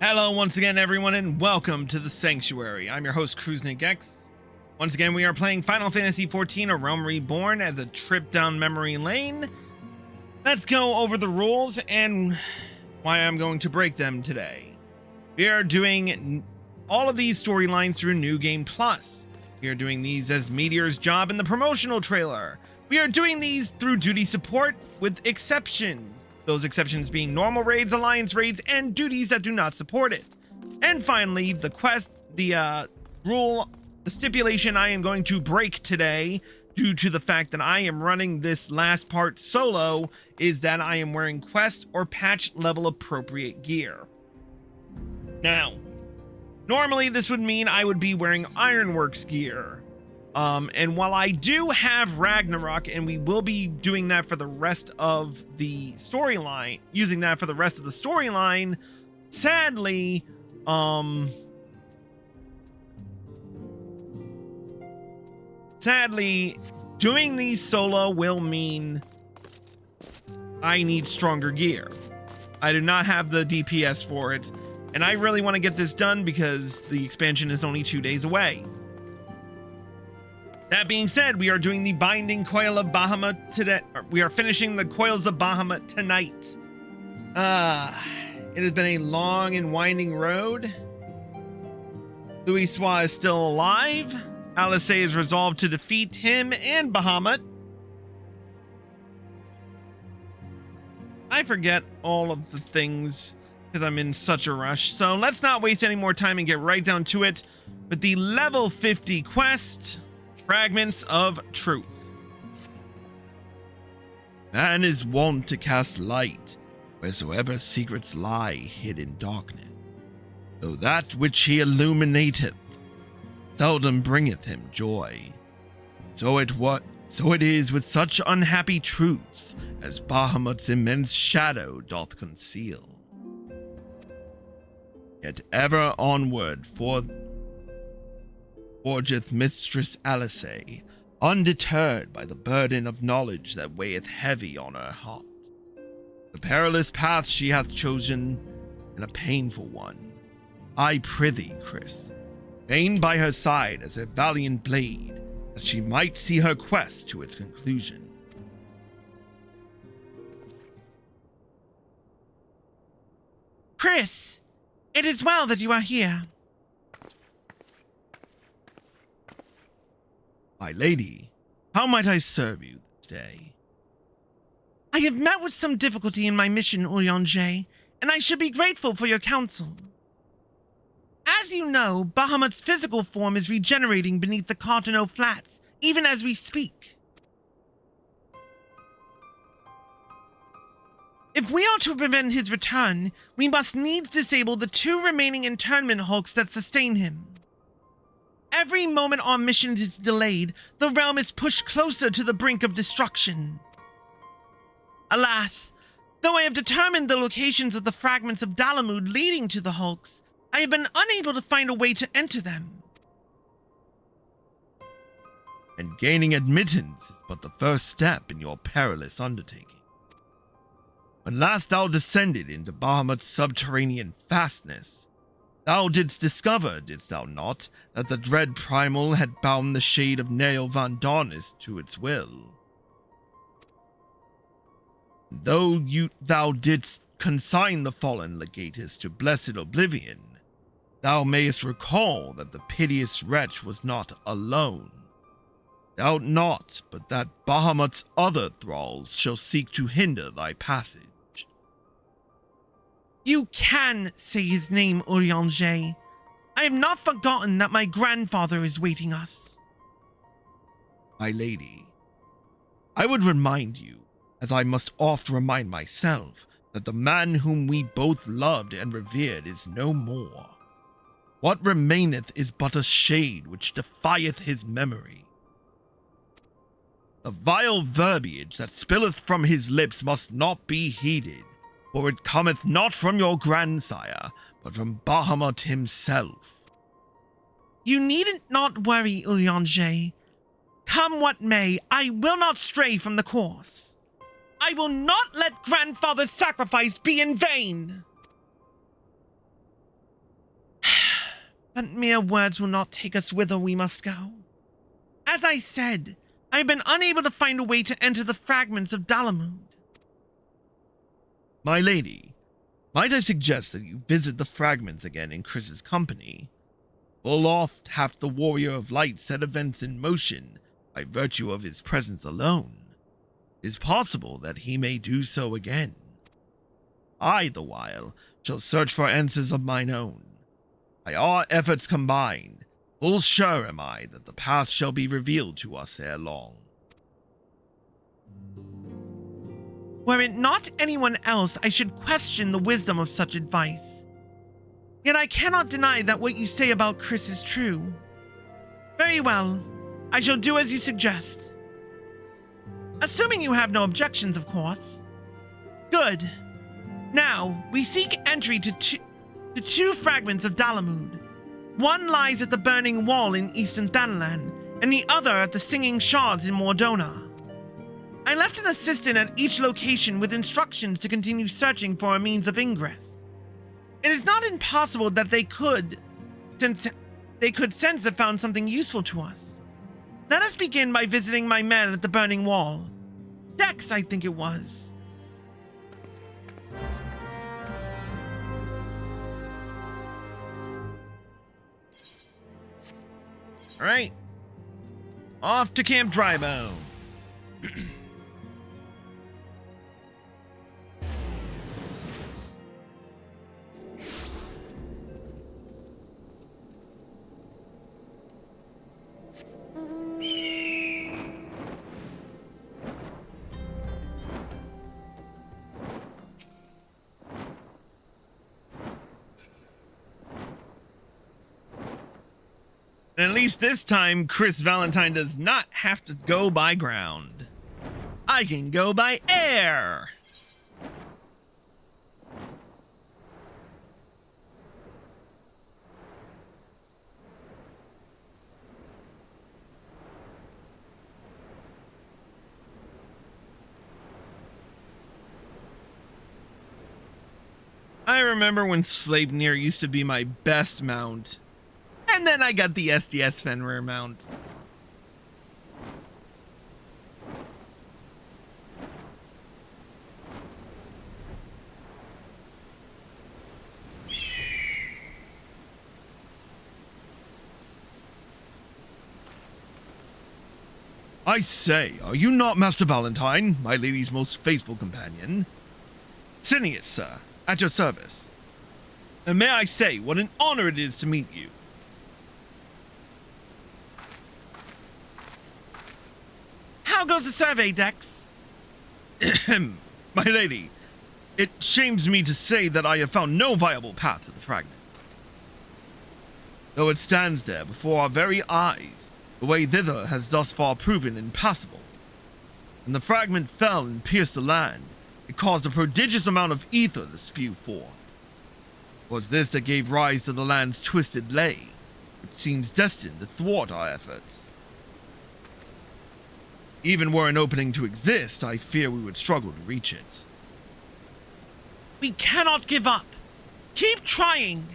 Hello once again everyone and welcome to the Sanctuary. I'm your host Cruznick. Once again we are playing Final Fantasy XIV A Realm Reborn as a trip down memory lane. Let's go over the rules and why I'm going to break them today. We are doing all of these storylines through New Game Plus. We are doing these as Meteor's job in the promotional trailer. We are doing these through duty support with exceptions. Those exceptions being normal raids, alliance raids, and duties that do not support it. And finally, the stipulation I am going to break today, due to the fact that I am running this last part solo, is that I am wearing quest or patch level appropriate gear. Now, normally this would mean I would be wearing Ironworks gear. And while I do have Ragnarok, and we will be doing that for the rest of the storyline, using that for the rest of the storyline, sadly, doing these solo will mean I need stronger gear. I do not have the DPS for it, and I really want to get this done because the expansion is only 2 days away. That being said, we are doing the Binding Coil of Bahamut today. We are finishing the Coils of Bahamut tonight. It has been a long and winding road. Louisoix is still alive. Alice is resolved to defeat him and Bahamut. I forget all of the things because I'm in such a rush. So let's not waste any more time and get right down to it with the level 50 quest. Fragments of Truth. Man is wont to cast light wheresoever secrets lie hid in darkness, though that which he illuminateth seldom bringeth him joy. So it is with such unhappy truths as Bahamut's immense shadow doth conceal. Yet ever onward forgeth Mistress Alice, undeterred by the burden of knowledge that weigheth heavy on her heart. The perilous path she hath chosen, and a painful one. I prithee, Chris, remain by her side as a valiant blade, that she might see her quest to its conclusion. Chris, it is well that you are here. My lady, how might I serve you this day? I have met with some difficulty in my mission, Urianger, and I should be grateful for your counsel. As you know, Bahamut's physical form is regenerating beneath the Cardinal Flats, even as we speak. If we are to prevent his return, we must needs disable the 2 remaining internment hulks that sustain him. Every moment our mission is delayed, the realm is pushed closer to the brink of destruction. Alas, though I have determined the locations of the fragments of Dalamud leading to the hulks, I have been unable to find a way to enter them. And gaining admittance is but the first step in your perilous undertaking. When last thou descended into Bahamut's subterranean fastness, thou didst discover, didst thou not, that the dread primal had bound the shade of Nael Van Darnis to its will? Though thou didst consign the fallen legatus to blessed oblivion, thou mayest recall that the piteous wretch was not alone. Doubt not but that Bahamut's other thralls shall seek to hinder thy passage. You can say his name, Urianger. I have not forgotten that my grandfather is waiting us. My lady, I would remind you, as I must oft remind myself, that the man whom we both loved and revered is no more. What remaineth is but a shade which defieth his memory. The vile verbiage that spilleth from his lips must not be heeded, for it cometh not from your grandsire, but from Bahamut himself. You needn't not worry, Urianger. Come what may, I will not stray from the course. I will not let grandfather's sacrifice be in vain. But mere words will not take us whither we must go. As I said, I've been unable to find a way to enter the fragments of Bahamut. My lady, might I suggest that you visit the fragments again in Chris's company? Full oft hath the warrior of light set events in motion by virtue of his presence alone. It is possible that he may do so again. I, the while, shall search for answers of mine own. By our efforts combined, full sure am I that the past shall be revealed to us ere long. Were it not anyone else, I should question the wisdom of such advice. Yet I cannot deny that what you say about Chris is true. Very well, I shall do as you suggest. Assuming you have no objections, of course. Good. Now, we seek entry to two fragments of Bahamut. One lies at the Burning Wall in Eastern Thanalan, and the other at the Singing Shards in Mordona. I left an assistant at each location with instructions to continue searching for a means of ingress. It is not impossible that they could sense have found something useful to us. Let us begin by visiting my men at the Burning Wall. Dex, I think it was. All right. Off to Camp Drybone. And at least this time, Chris Valentine does not have to go by ground. I can go by air. I remember when Sleipnir used to be my best mount. And then I got the SDS Fenrir mount. I say, are you not Master Valentine, my lady's most faithful companion? Cineas, sir, at your service. And may I say, what an honor it is to meet you. How goes the survey, Dex? My lady, it shames me to say that I have found no viable path to the fragment. Though it stands there before our very eyes, the way thither has thus far proven impassable. When the fragment fell and pierced the land, it caused a prodigious amount of ether to spew forth. It was this that gave rise to the land's twisted lay, which seems destined to thwart our efforts. Even were an opening to exist, I fear we would struggle to reach it. We cannot give up. Keep trying.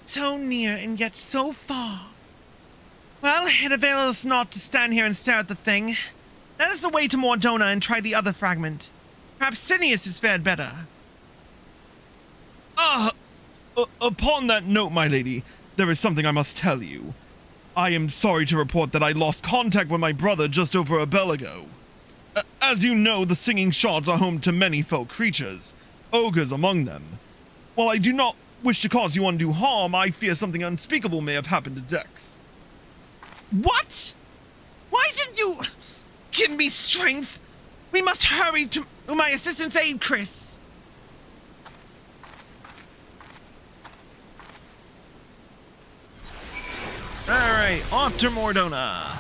So near and yet so far. Well, it avails us not to stand here and stare at the thing. Let us away to Mordona and try the other fragment. Perhaps Cineas has fared better. Upon that note, my lady, there is something I must tell you. I am sorry to report that I lost contact with my brother just over a bell ago. As you know, the Singing Shards are home to many fell creatures, ogres among them. While I do not wish to cause you undue harm, I fear something unspeakable may have happened to Dex. What? Why didn't you give me strength? We must hurry to my assistant's aid, Chris. Alright, off to Mordona.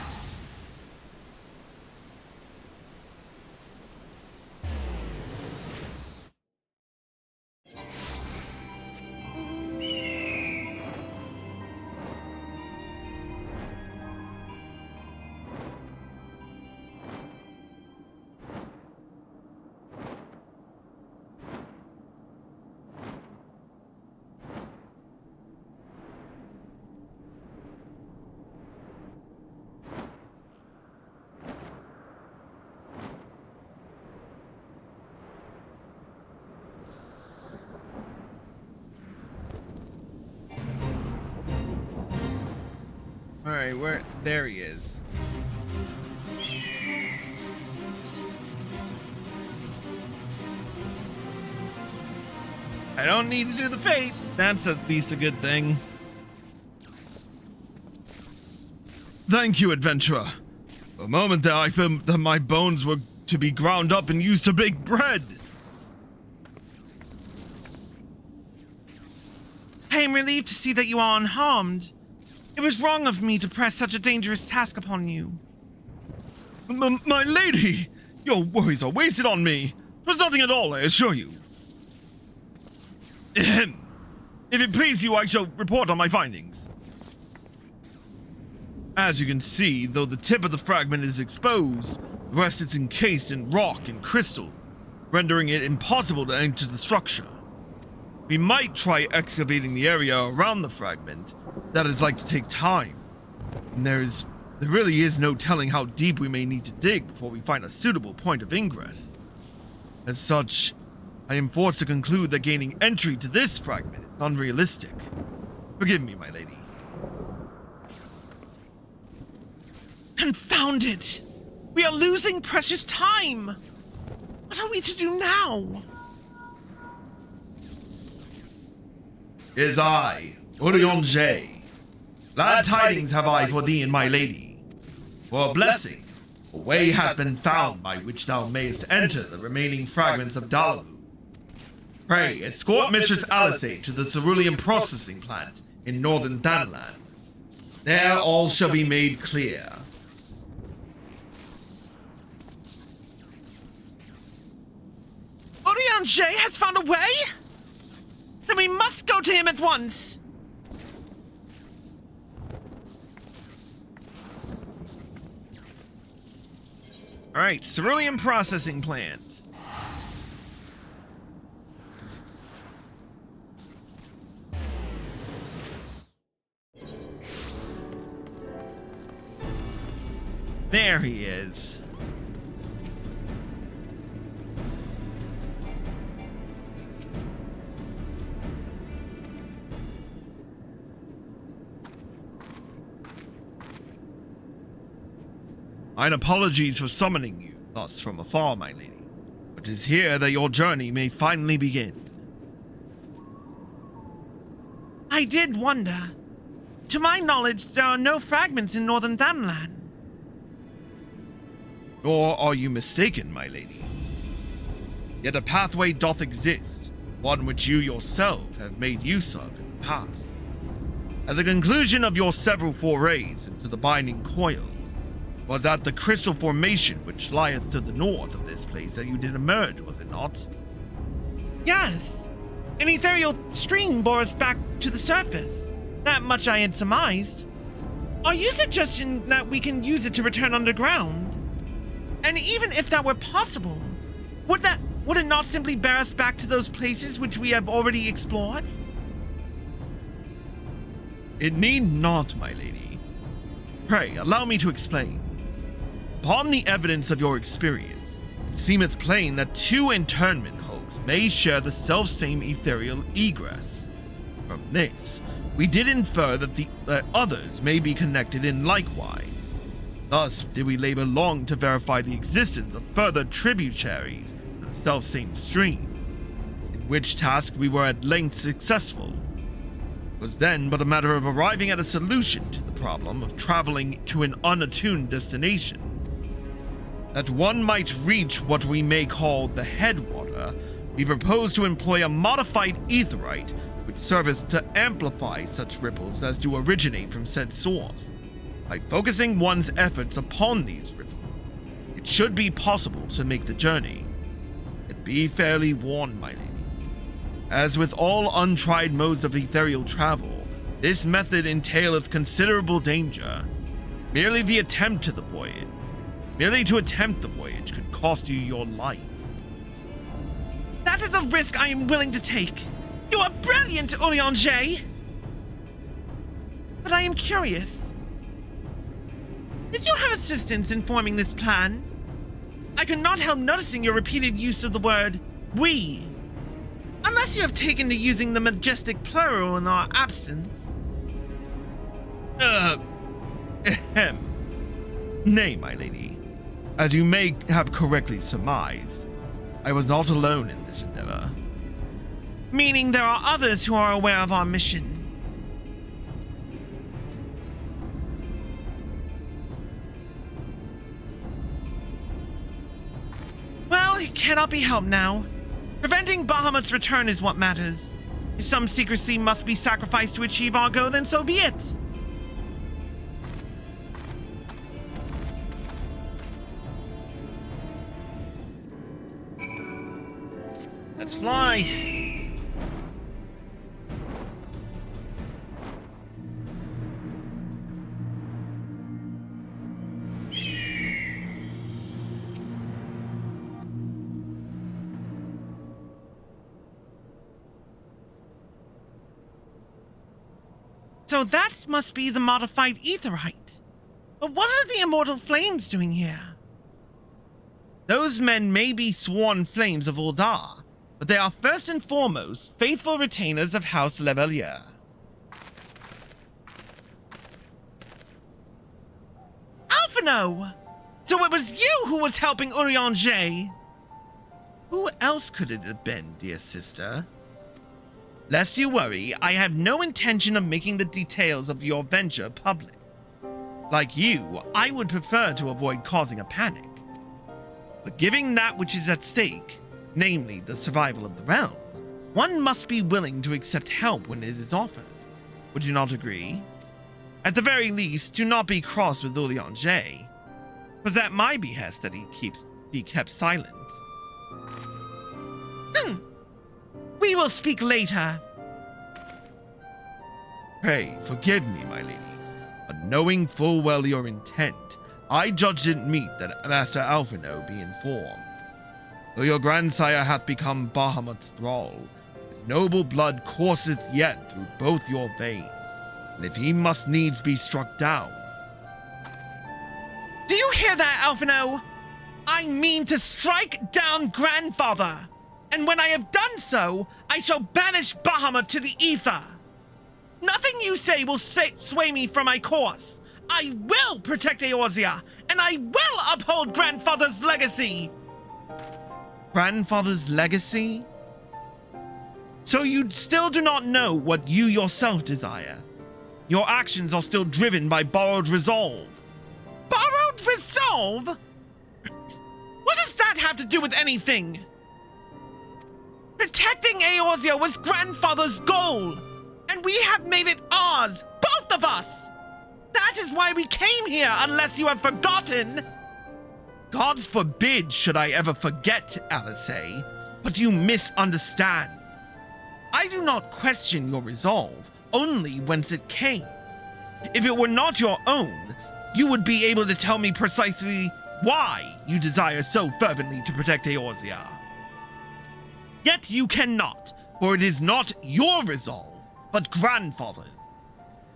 Alright, where? There he is. I don't need to do the fate. That's at least a good thing. Thank you, adventurer. For a moment there, I felt that my bones were to be ground up and used to bake bread. I am relieved to see that you are unharmed. It was wrong of me to press such a dangerous task upon you. My lady! Your worries are wasted on me. It was nothing at all, I assure you. If it please you, I shall report on my findings. As you can see, though the tip of the fragment is exposed, the rest is encased in rock and crystal, rendering it impossible to enter the structure. We might try excavating the area around the fragment. That is like to take time. And there really is no telling how deep we may need to dig before we find a suitable point of ingress. As such, I am forced to conclude that gaining entry to this fragment is unrealistic. Forgive me, my lady. Confound it! We are losing precious time! What are we to do now? It is I, Urianger. Glad tidings have I for thee and my lady. For a blessing, a way hath been found by which thou mayest enter the remaining fragments of Dalavu. Pray, escort Mistress Alice to the cerulean processing plant in northern Danland. There all shall be made clear. Urianger has found a way? Then we must go to him at once. All right, cerulean processing plant. There he is. Mine apologies for summoning you thus from afar, my lady, but 'tis here that your journey may finally begin. I did wonder. To my knowledge, there are no fragments in northern Danland. Nor are you mistaken, my lady. Yet a pathway doth exist, one which you yourself have made use of in the past. At the conclusion of your several forays into the binding coil, was at the crystal formation which lieth to the north of this place that you did emerge, was it not? Yes. An ethereal stream bore us back to the surface. That much I had surmised. Are you suggesting that we can use it to return underground? And even if that were possible, would it not simply bear us back to those places which we have already explored? It need not, my lady. Pray, allow me to explain. Upon the evidence of your experience, it seemeth plain that two internment hulks may share the selfsame ethereal egress. From this, we did infer that others may be connected in likewise. Thus did we labor long to verify the existence of further tributaries to the selfsame stream, in which task we were at length successful. It was then but a matter of arriving at a solution to the problem of traveling to an unattuned destination. That one might reach what we may call the headwater, we propose to employ a modified aetherite which serveth to amplify such ripples as do originate from said source. By focusing one's efforts upon these ripples, it should be possible to make the journey. Yet be fairly warned, my lady. As with all untried modes of ethereal travel, this method entaileth considerable danger. Merely to attempt the voyage could cost you your life. That is a risk I am willing to take. You are brilliant, Urianger! But I am curious. Did you have assistance in forming this plan? I could not help noticing your repeated use of the word we. Unless you have taken to using the majestic plural in our absence. Hem. Nay, my lady. As you may have correctly surmised, I was not alone in this endeavor. Meaning there are others who are aware of our mission. Well, it cannot be helped now. Preventing Bahamut's return is what matters. If some secrecy must be sacrificed to achieve our goal, then so be it. Let's fly. So that must be the modified aetheryte. But what are the immortal flames doing here? Those men may be sworn flames of Uldar, but they are first and foremost faithful retainers of House Levelier. Alphino! So it was you who was helping Urianger! Who else could it have been, dear sister? Lest you worry, I have no intention of making the details of your venture public. Like you, I would prefer to avoid causing a panic. But given that which is at stake, namely the survival of the realm, one must be willing to accept help when it is offered. Would you not agree? At the very least, do not be cross with Urianger. 'Twas at my behest that he kept silent. We will speak later. Pray, forgive me, my lady, but knowing full well your intent, I judged it meet that Master Alphino be informed. Though your grandsire hath become Bahamut's thrall, his noble blood courseth yet through both your veins, and if he must needs be struck down. Do you hear that, Alphino? I mean to strike down grandfather. And when I have done so, I shall banish Bahamut to the ether. Nothing you say will sway me from my course. I will protect Eorzea, and I will uphold grandfather's legacy. Grandfather's legacy? So you still do not know what you yourself desire. Your actions are still driven by borrowed resolve. Borrowed resolve? What does that have to do with anything? Protecting Eorzea was grandfather's goal, and we have made it ours, both of us. That is why we came here, unless you have forgotten. Gods forbid should I ever forget, Alice, but you misunderstand. I do not question your resolve, only whence it came. If it were not your own, you would be able to tell me precisely why you desire so fervently to protect Eorzea. Yet you cannot, for it is not your resolve, but grandfather's.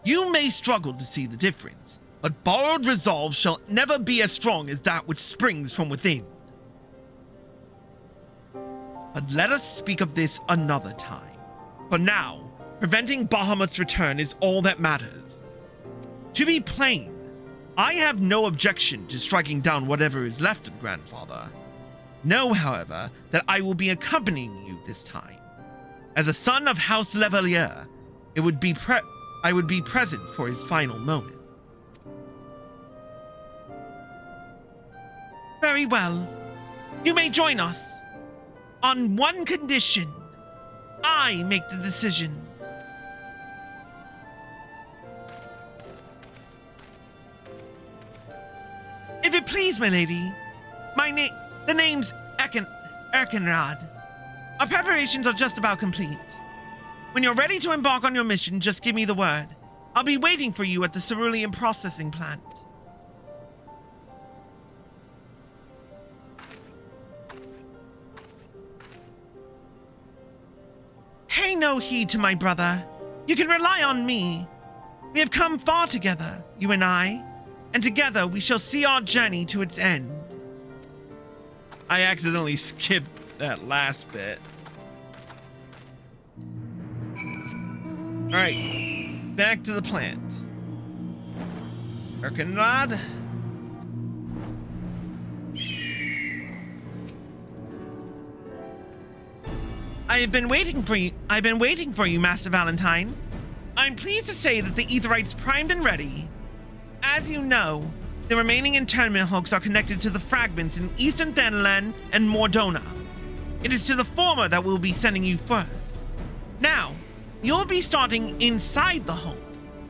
You may struggle to see the difference, but borrowed resolve shall never be as strong as that which springs from within. But let us speak of this another time. For now, preventing Bahamut's return is all that matters. To be plain, I have no objection to striking down whatever is left of grandfather. Know, however, that I will be accompanying you this time. As a son of House Levelier, I would be present for his final moment. Very well. You may join us. On one condition. I make the decisions. If it please, my lady, the name's Erkenrad. Our preparations are just about complete. When you're ready to embark on your mission, just give me the word. I'll be waiting for you at the cerulean processing plant. Pay no heed to my brother. You can rely on me. We have come far together, you and I, and together we shall see our journey to its end. I accidentally skipped that last bit. Alright, back to the plant. Erkenrad. I've been waiting for you, Master Valentine. I'm pleased to say that the Aetheryte's primed and ready. As you know, the remaining internment hooks are connected to the fragments in Eastern Thanalan and Mordona. It is to the former that we'll be sending you first. Now, you'll be starting inside the hulk,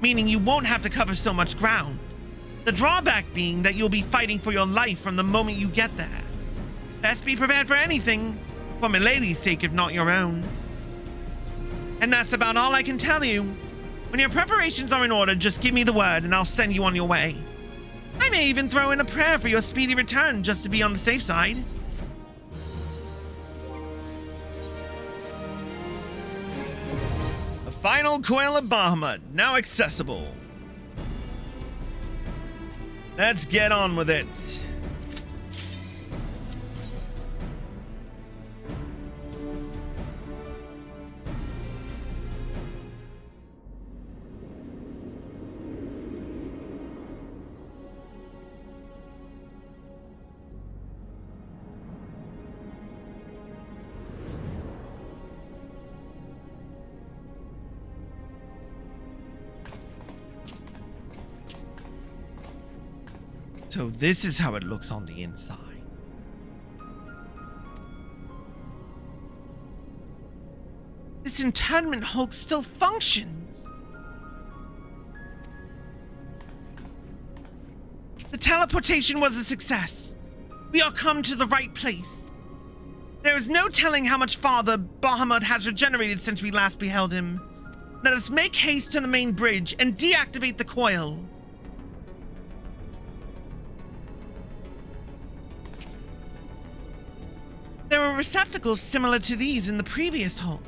meaning you won't have to cover so much ground. The drawback being that you'll be fighting for your life from the moment you get there. Best be prepared for anything, for Milady's sake if not your own. And that's about all I can tell you. When your preparations are in order, just give me the word and I'll send you on your way. I may even throw in a prayer for your speedy return just to be on the safe side. The final coil of Bahamut, now accessible. Let's get on with it. So this is how it looks on the inside. This internment hulk still functions. The teleportation was a success. We are come to the right place. There is no telling how much farther Bahamut has regenerated since we last beheld him. Let us make haste to the main bridge and deactivate the coil. There were receptacles similar to these in the previous hulk.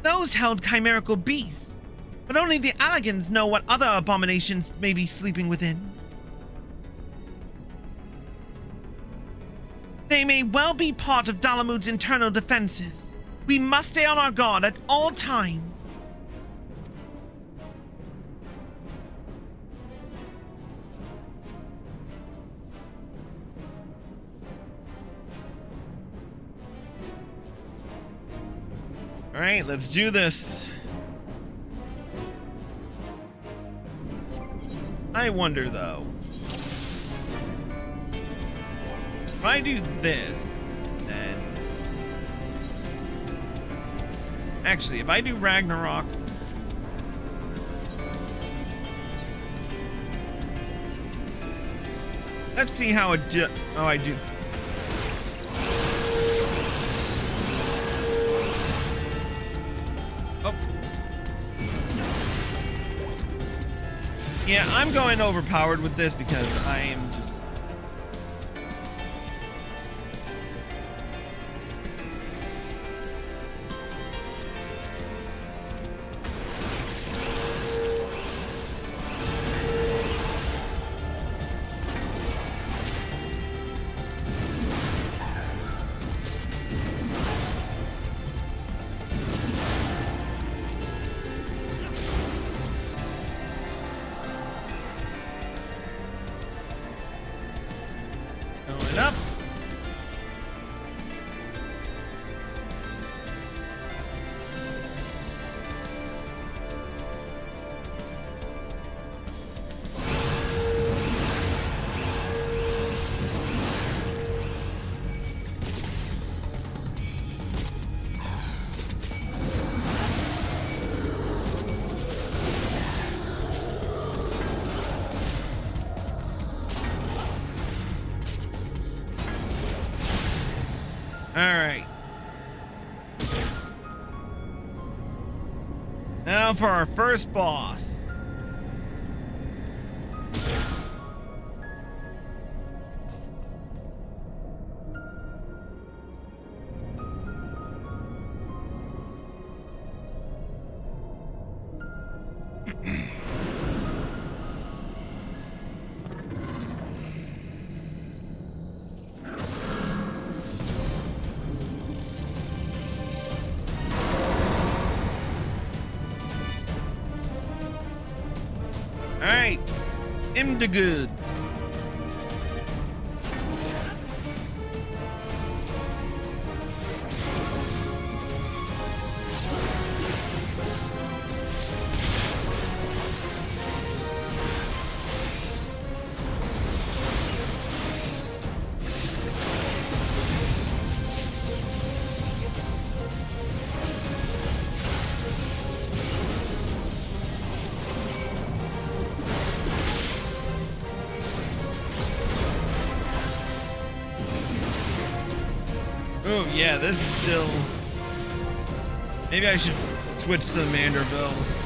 Those held chimerical beasts, but only the Allegans know what other abominations may be sleeping within. They may well be part of Dalamud's internal defenses. We must stay on our guard at all times. All right, let's do this. I wonder though, if I do this, then actually, if I do Ragnarok, let's see how it do. Oh, I do. Yeah, I'm going overpowered with this because I am just... Going up. All right. Now for our first boss. Imdagud. Oh yeah, this is still... Maybe I should switch to the Manderville.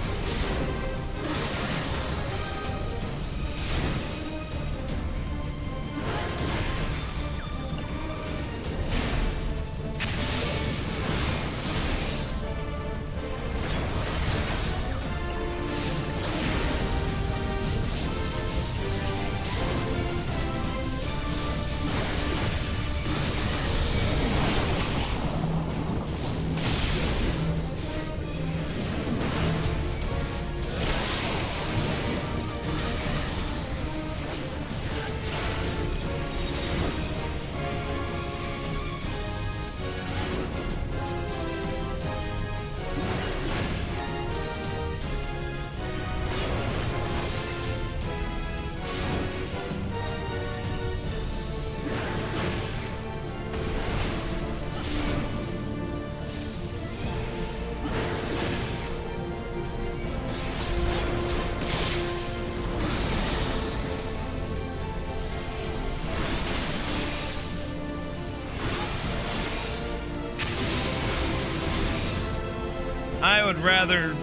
I would rather...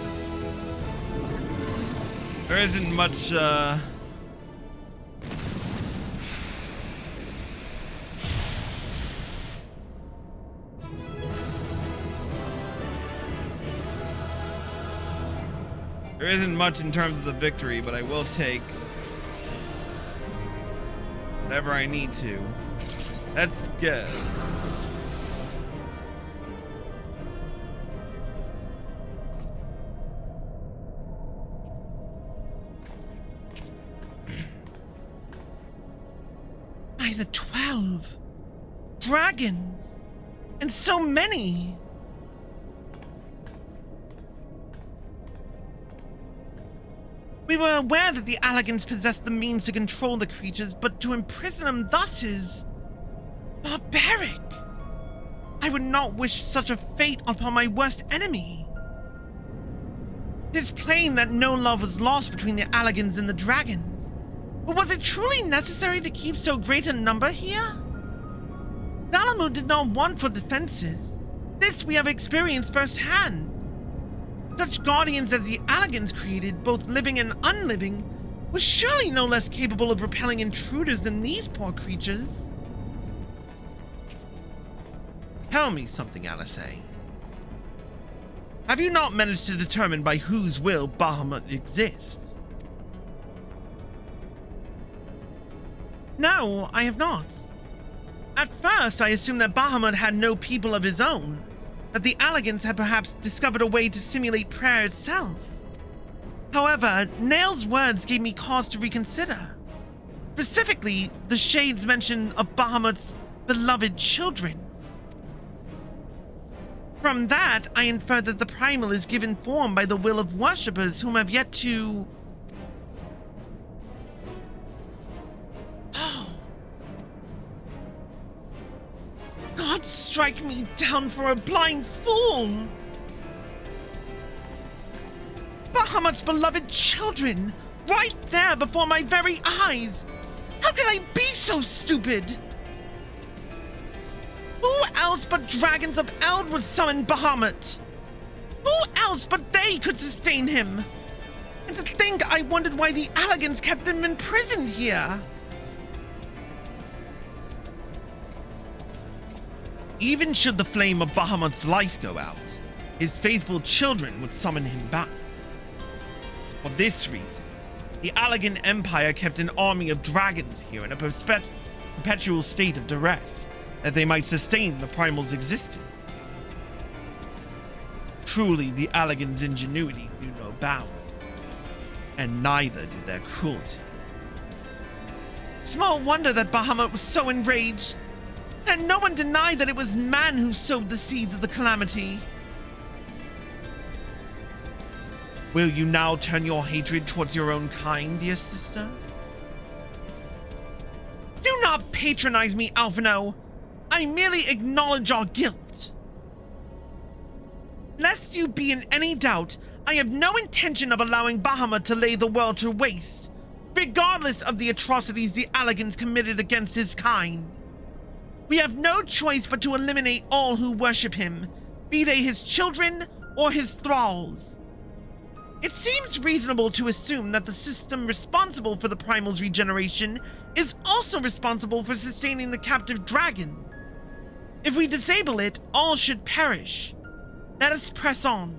There isn't much, There isn't much in terms of the victory, but I will take whatever I need to. Let's go. By the 12 dragons, and so many. We were aware that the Alligans possessed the means to control the creatures, but to imprison them thus is barbaric. I would not wish such a fate upon my worst enemy. It is plain that no love was lost between the Alligans and the dragons. But was it truly necessary to keep so great a number here? Bahamut did not want for defenses. This we have experienced firsthand. Such guardians as the Alligans created, both living and unliving, were surely no less capable of repelling intruders than these poor creatures. Tell me something, Alice. Have you not managed to determine by whose will Bahamut exists? No, I have not. At first, I assumed that Bahamut had no people of his own, that the Alligans had perhaps discovered a way to simulate prayer itself. However, Nail's words gave me cause to reconsider. Specifically, the Shade's mention of Bahamut's beloved children. From that, I inferred that the Primal is given form by the will of worshippers whom have yet to... God strike me down for a blind fool! Bahamut's beloved children, right there before my very eyes! How could I be so stupid? Who else but dragons of Eld would summon Bahamut? Who else but they could sustain him? And to think I wondered why the Alligans kept him imprisoned here. Even should the flame of Bahamut's life go out, his faithful children would summon him back. For this reason, the Allagan Empire kept an army of dragons here in a perpetual state of duress, that they might sustain the Primal's existence. Truly, the Allagan's ingenuity knew no bounds, and neither did their cruelty. Small wonder that Bahamut was so enraged. And no one denied that it was man who sowed the seeds of the calamity. Will you now turn your hatred towards your own kind, dear sister? Do not patronize me, Alphino. I merely acknowledge our guilt. Lest you be in any doubt, I have no intention of allowing Bahamut to lay the world to waste, regardless of the atrocities the Allegans committed against his kind. We have no choice but to eliminate all who worship him, be they his children or his thralls. It seems reasonable to assume that the system responsible for the Primal's regeneration is also responsible for sustaining the captive dragon. If we disable it, all should perish. Let us press on.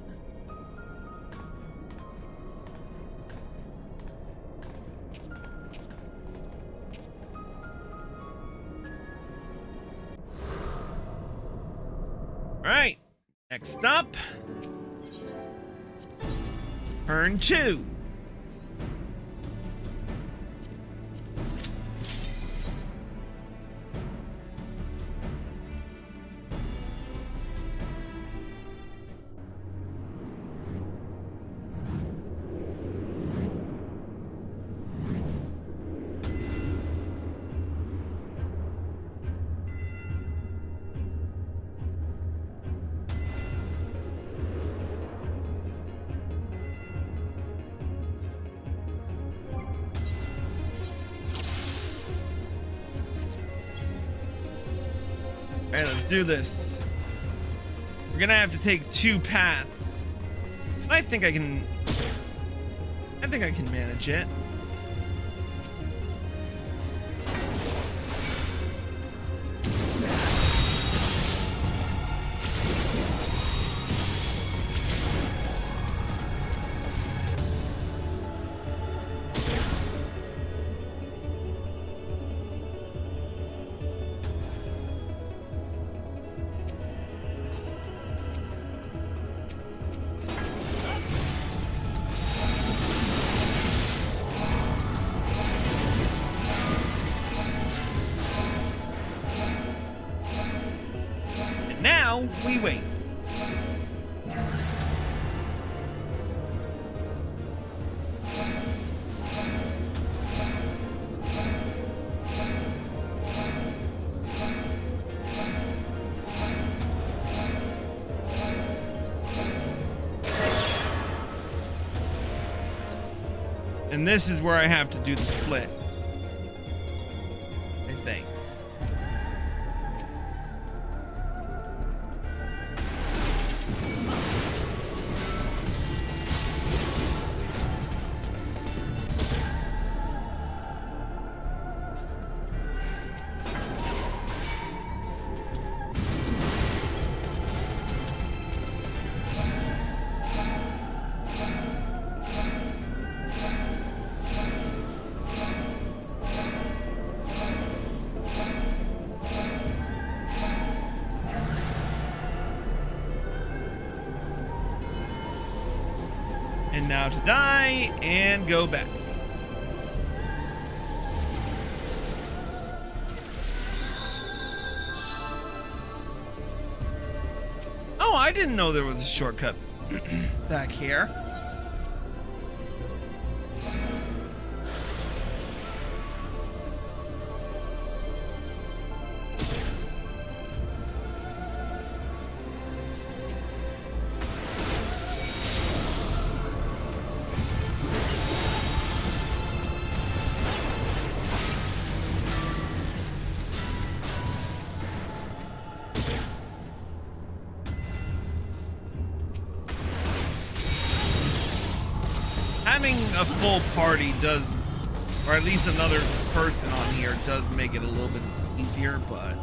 All right, next up, turn 2. All right, let's do this. We're gonna have to take 2 paths. And I think I can manage it. Now we wait. And this is where I have to do the split, I think. And now to die and go back. Oh, I didn't know there was a shortcut back here. Having a full party does, or at least another person on here, does make it a little bit easier, but...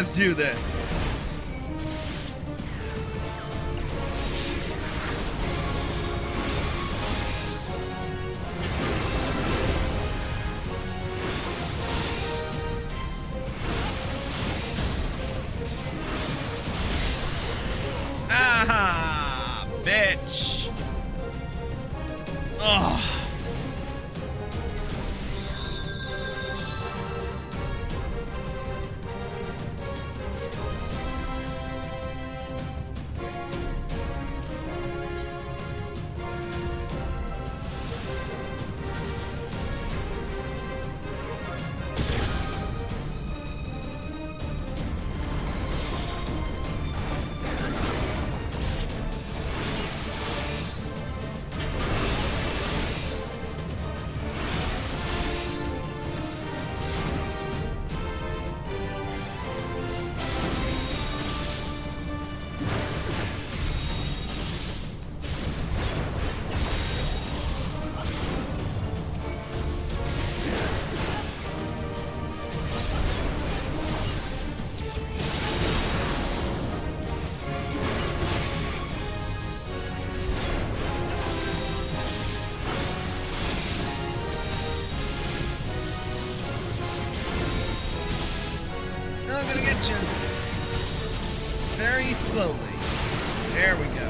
Let's do this. Ah, bitch. Ugh. I'm gonna get you. Very slowly. There we go.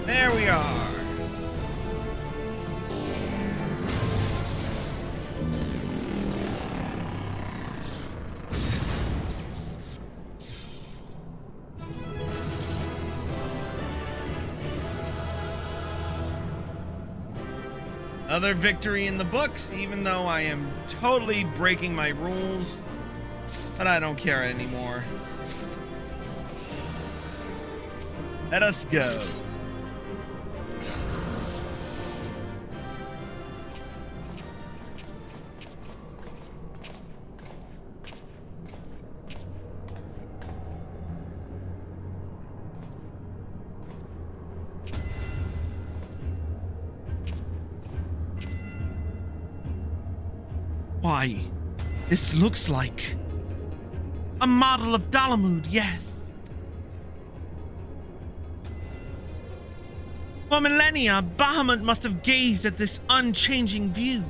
There we are. Another victory in the books, even though I am totally breaking my rules, but I don't care anymore. Let us go. Why, this looks like a model of Dalamud, yes. For millennia, Bahamut must have gazed at this unchanging view.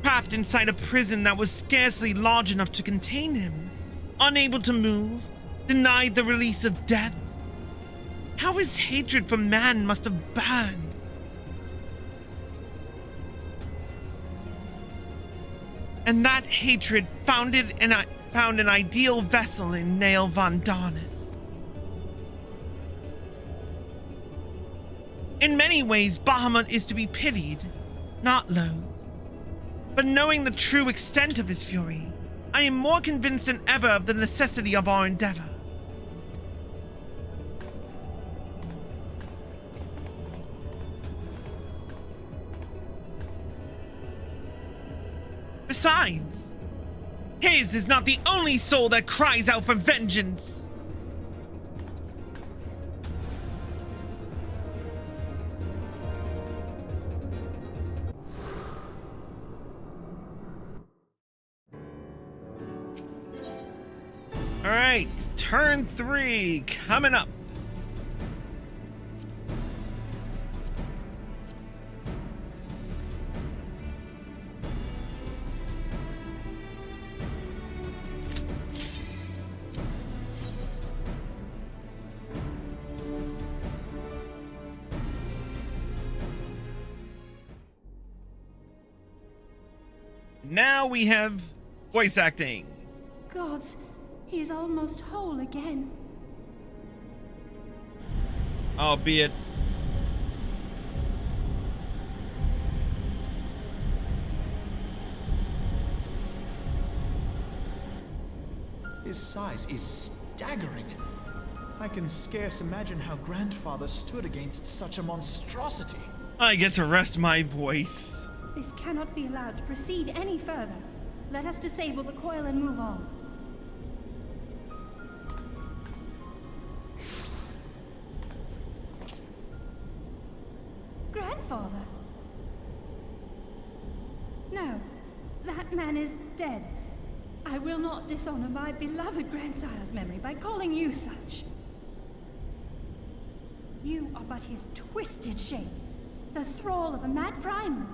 Trapped inside a prison that was scarcely large enough to contain him, unable to move, denied the release of death. How his hatred for man must have burned. And that hatred found an ideal vessel in Nail Von Darnus. In many ways, Bahamut is to be pitied, not loathed. But knowing the true extent of his fury, I am more convinced than ever of the necessity of our endeavor. Besides, his is not the only soul that cries out for vengeance. All right, turn 3 coming up. Now we have voice acting. Gods, he is almost whole again. Albeit his size is staggering. I can scarce imagine how Grandfather stood against such a monstrosity. I get to rest my voice. This cannot be allowed to proceed any further. Let us disable the coil and move on. Grandfather? No, that man is dead. I will not dishonor my beloved grandsire's memory by calling you such. You are but his twisted shape, the thrall of a mad primal.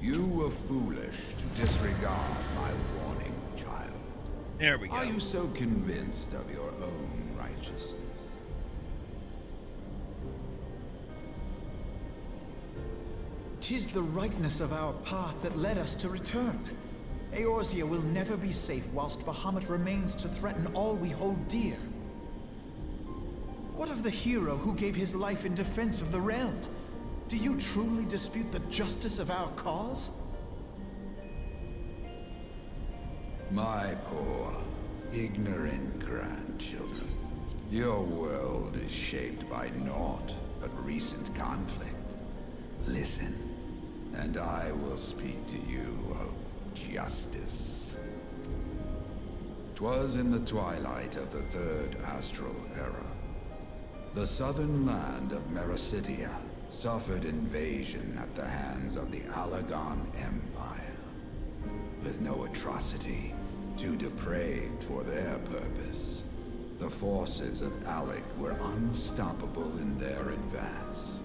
You were foolish to disregard my warning, child. There we go. Are you so convinced of your own righteousness? "'Tis the rightness of our path that led us to return. Eorzea will never be safe whilst Bahamut remains to threaten all we hold dear. What of the hero who gave his life in defense of the realm? Do you truly dispute the justice of our cause?" My poor, ignorant grandchildren. Your world is shaped by naught but recent conflict. Listen, and I will speak to you of justice. 'Twas in the twilight of the Third Astral Era. The southern land of Mericidia suffered invasion at the hands of the Alagon Empire. With no atrocity too depraved for their purpose, the forces of Alec were unstoppable in their advance.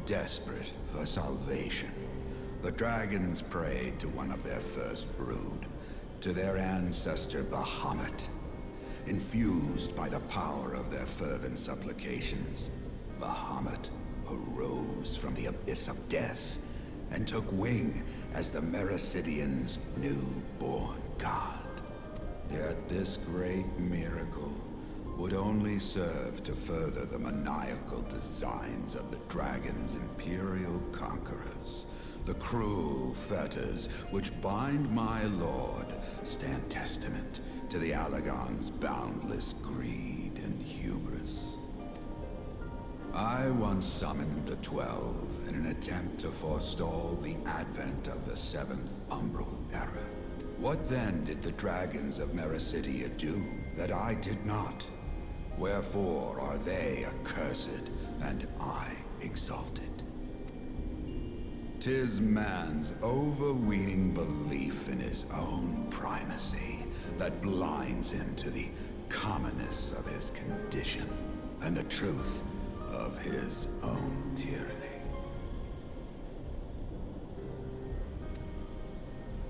Desperate for salvation, the dragons prayed to one of their first brood, to their ancestor Bahamut. Infused by the power of their fervent supplications, Bahamut arose from the abyss of death and took wing as the Mericidians' newborn god. Yet this great miracle would only serve to further the maniacal designs of the dragon's imperial conquerors. The cruel fetters which bind my lord stand testament to the Alagon's boundless greed and hubris. I once summoned the 12 in an attempt to forestall the advent of the 7th Umbral Era. What then did the dragons of Mericidia do that I did not? Wherefore are they accursed and I exalted? 'Tis man's overweening belief in his own primacy that blinds him to the commonness of his condition and the truth of his own tyranny.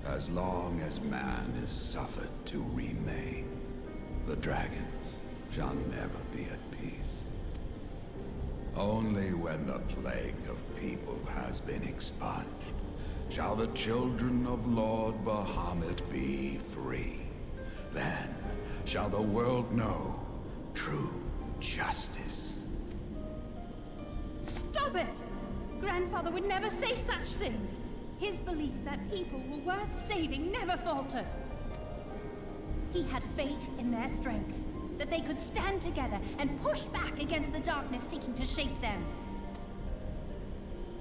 As long as man is suffered to remain, the dragons shall never be at peace. Only when the plague of people has been expunged shall the children of Lord Bahamut be free. Then shall the world know true justice. Stop it! Grandfather would never say such things. His belief that people were worth saving never faltered. He had faith in their strength, that they could stand together and push back against the darkness seeking to shape them.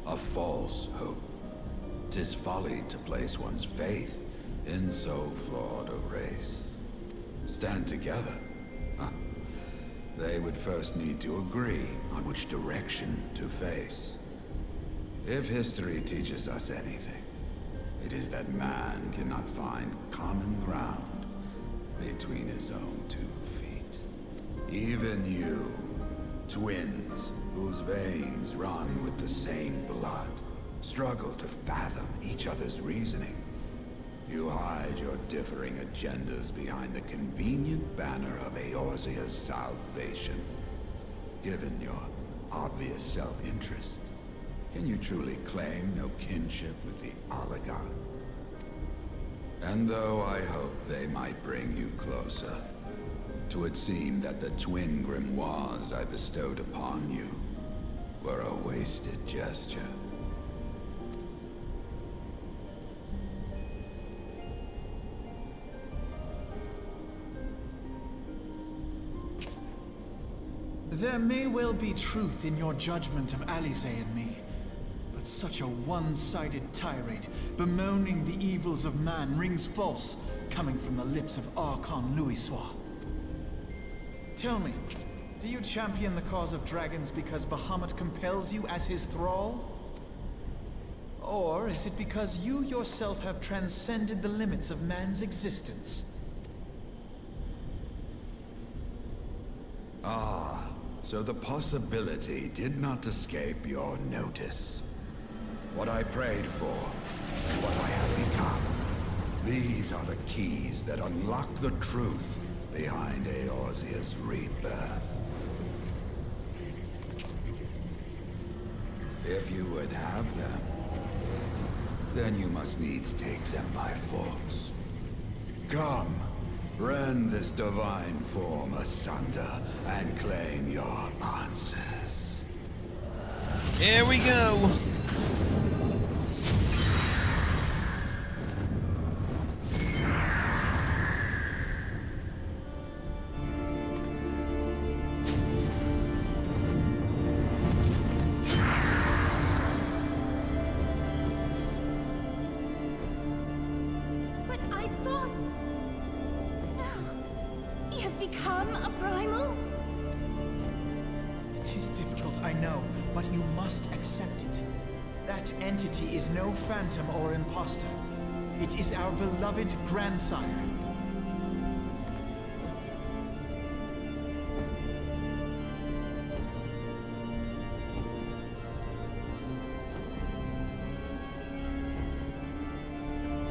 A false hope. 'Tis folly to place one's faith in so flawed a race. Stand together? Huh. They would first need to agree on which direction to face. If history teaches us anything, it is that man cannot find common ground between his own 2 feet. Even you, twins whose veins run with the same blood, struggle to fathom each other's reasoning. You hide your differing agendas behind the convenient banner of Eorzea's salvation. Given your obvious self-interest, can you truly claim no kinship with the Alagon? And though I hope they might bring you closer, 'twould seem that the twin grimoires I bestowed upon you were a wasted gesture. There may well be truth in your judgment of Alize and me, but such a one-sided tirade, bemoaning the evils of man, rings false, coming from the lips of Archon Louisoix. Tell me, do you champion the cause of dragons because Bahamut compels you as his thrall? Or is it because you yourself have transcended the limits of man's existence? Ah, so the possibility did not escape your notice. What I prayed for, and what I have become. These are the keys that unlock the truth behind Eorzea's rebirth. If you would have them, then you must needs take them by force. Come, rend this divine form asunder and claim your answers. Here we go. But I thought... No. He has become a primal? It is difficult, I know, but you must accept it. That entity is no phantom or imposter. It is our beloved grandsire.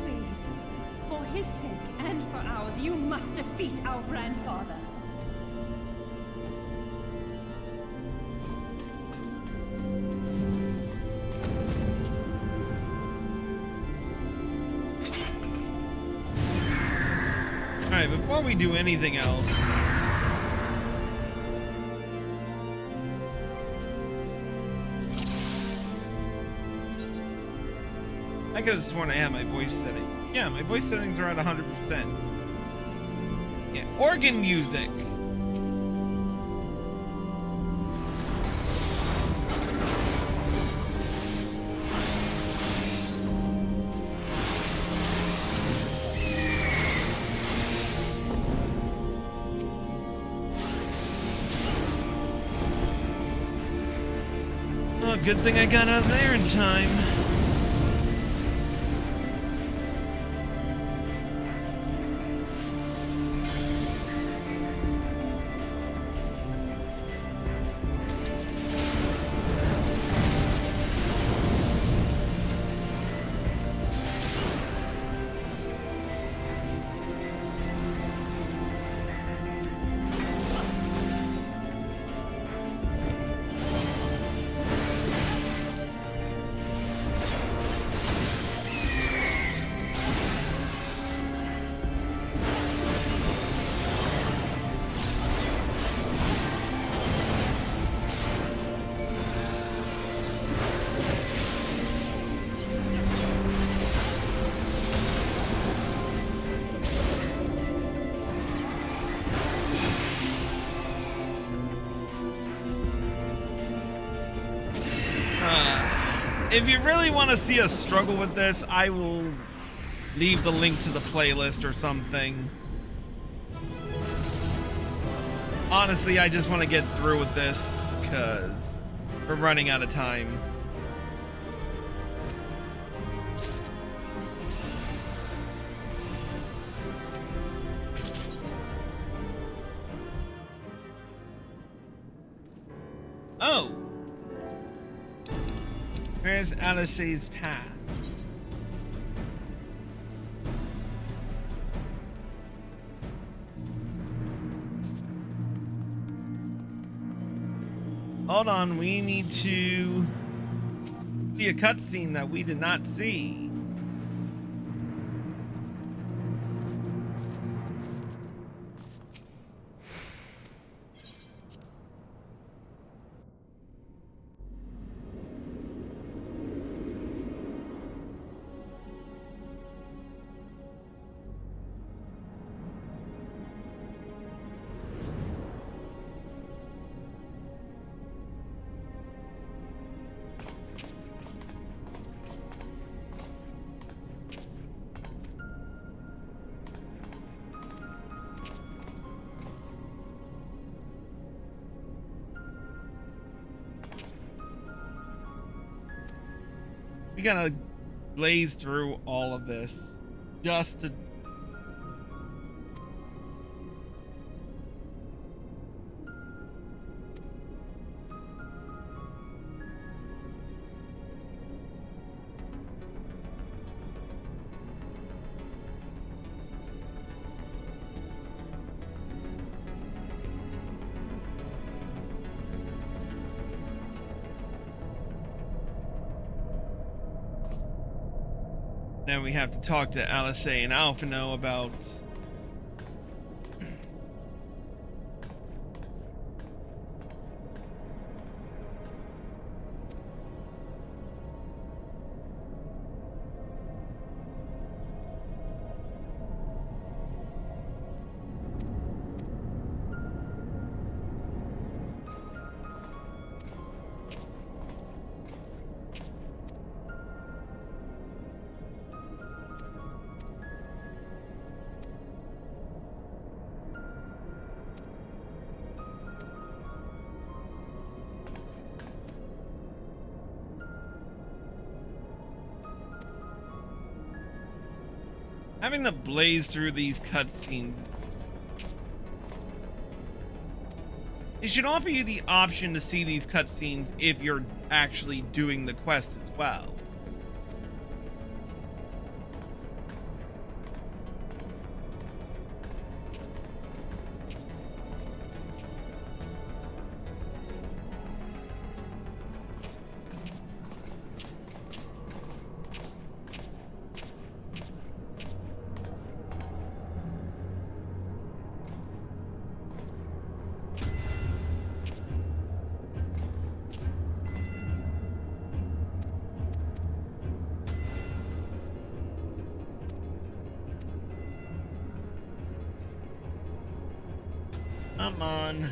Please, for his sake and for ours, you must defeat our grandfather. Alright, before we do anything else, I could have sworn I had my voice setting. Yeah, my voice settings are at 100%. Yeah, organ music. Oh, good thing I got out of there in time. If you really want to see us struggle with this, I will leave the link to the playlist or something. Honestly, I just want to get through with this because we're running out of time. Oh! Where's Alice's path? Hold on, we need to see a cutscene that we did not see. We gotta blaze through all of this just to... Now we have to talk to Alice and Alphino about... Having to blaze through these cutscenes, it should offer you the option to see these cutscenes if you're actually doing the quest as well. Come on.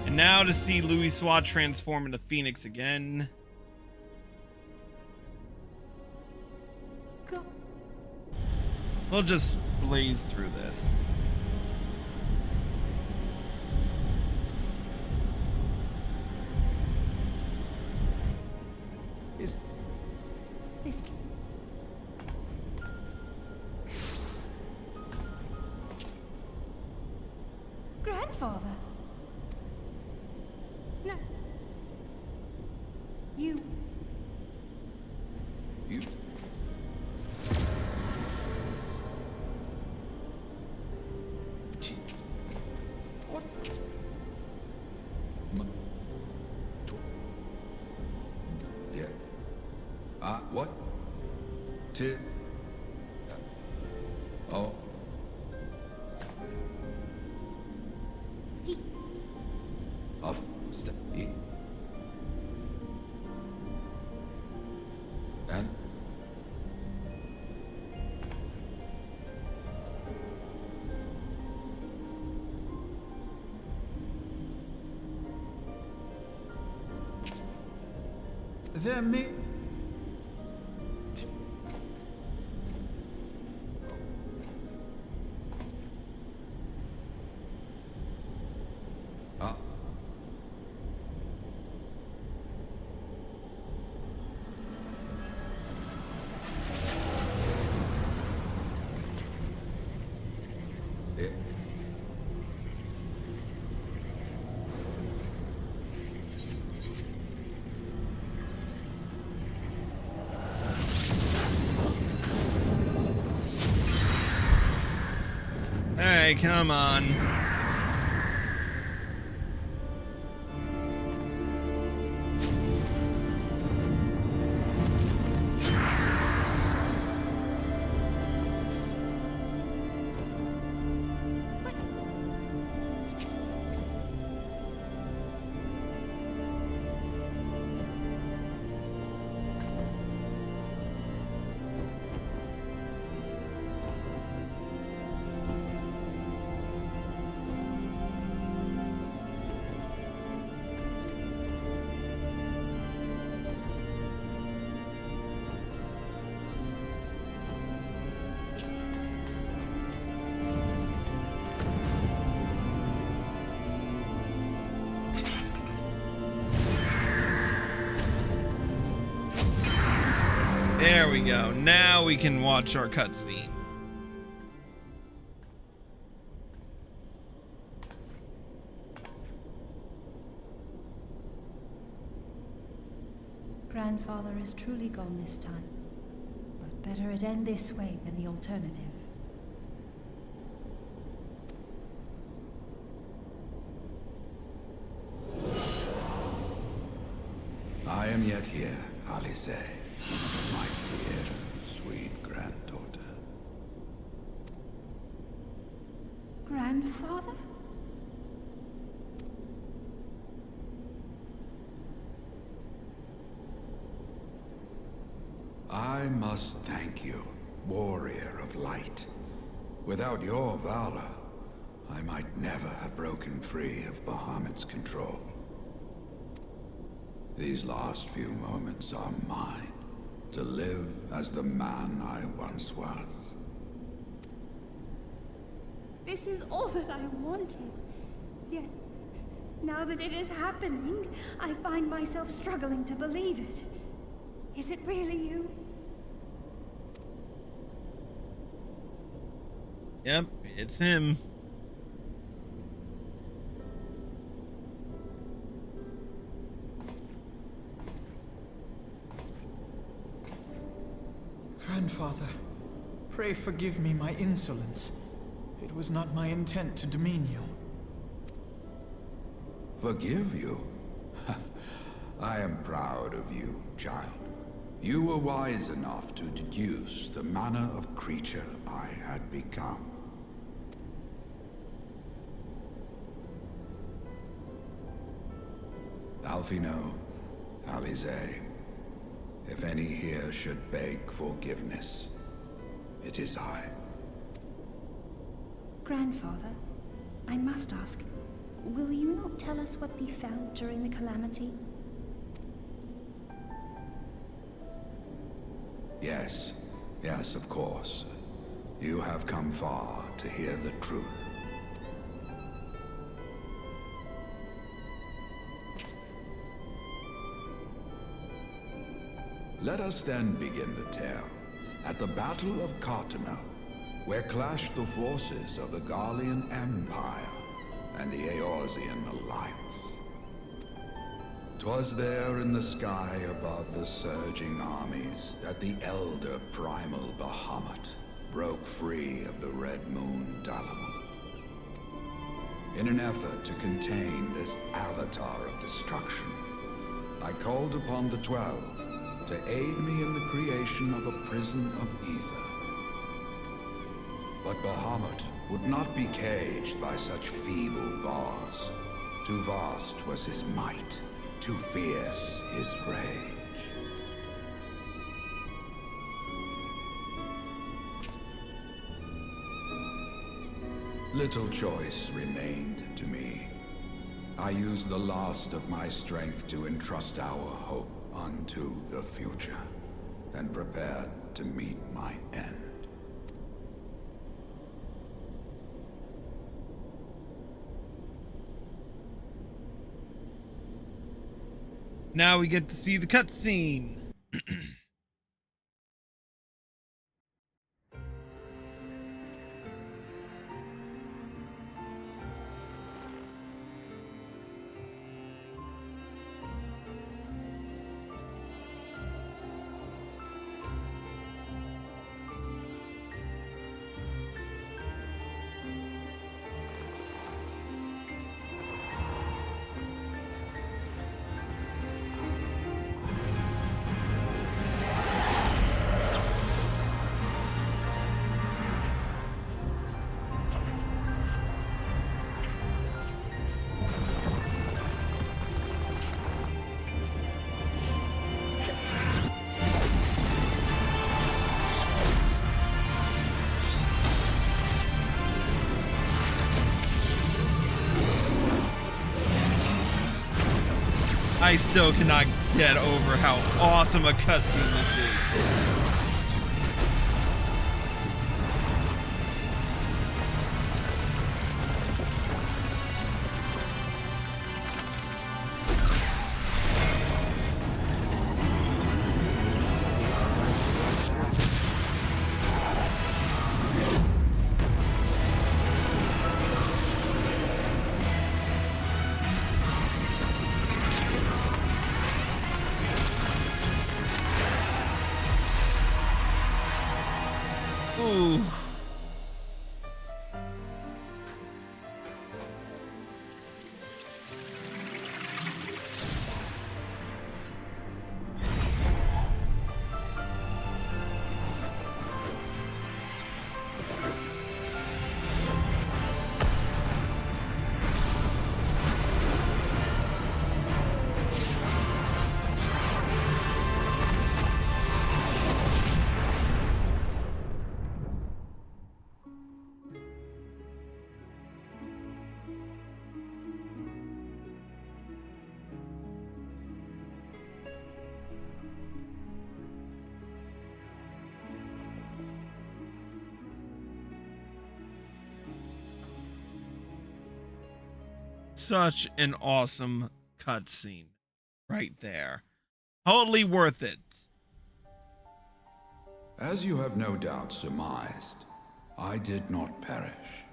And now to see Louisoix transform into Phoenix again. We'll just blaze through this. Is This... Grandfather? No. You... You... what? Yeah. What? Oh. He... Of... And? There may... Yeah. Hey, come on. There we go. Now we can watch our cutscene. Grandfather is truly gone this time. But better it end this way than the alternative. I am yet here, Alice, my dear, sweet granddaughter. Grandfather? I must thank you, warrior of light. Without your valor, I might never have broken free of Bahamut's control. These last few moments are mine, to live as the man I once was. This is all that I wanted. Yet, now that it is happening, I find myself struggling to believe it. Is it really you? Yep, it's him. Grandfather, pray forgive me my insolence. It was not my intent to demean you. Forgive you? I am proud of you, child. You were wise enough to deduce the manner of creature I had become. Alfino, Alize, if any here should beg forgiveness, it is I. Grandfather, I must ask, will you not tell us what befell during the calamity? Yes, yes, of course. You have come far to hear the truth. Let us then begin the tale at the Battle of Cartano, where clashed the forces of the Garlean Empire and the Eorzean Alliance. 'Twas there in the sky above the surging armies that the elder primal Bahamut broke free of the Red Moon Dalamut. In an effort to contain this avatar of destruction, I called upon the 12 to aid me in the creation of a prison of ether. But Bahamut would not be caged by such feeble bars. Too vast was his might, too fierce his rage. Little choice remained to me. I used the last of my strength to entrust our hope unto the future, and prepared to meet my end. Now we get to see the cutscene. I still cannot get over how awesome a cutscene this is. Ooh. Such an awesome cutscene right there. Totally worth it. As you have no doubt surmised, I did not perish.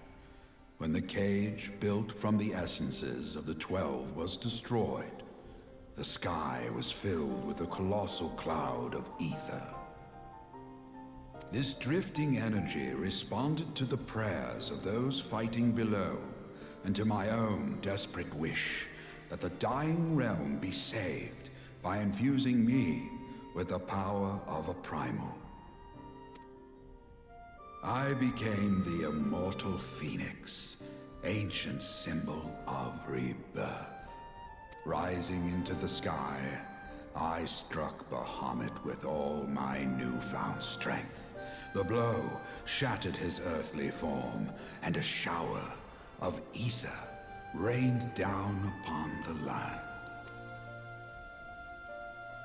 When the cage built from the essences of the 12 was destroyed, the sky was filled with a colossal cloud of ether. This drifting energy responded to the prayers of those fighting below, and to my own desperate wish that the dying realm be saved by infusing me with the power of a primal. I became the immortal phoenix, ancient symbol of rebirth. Rising into the sky, I struck Bahamut with all my newfound strength. The blow shattered his earthly form, and a shower of ether rained down upon the land.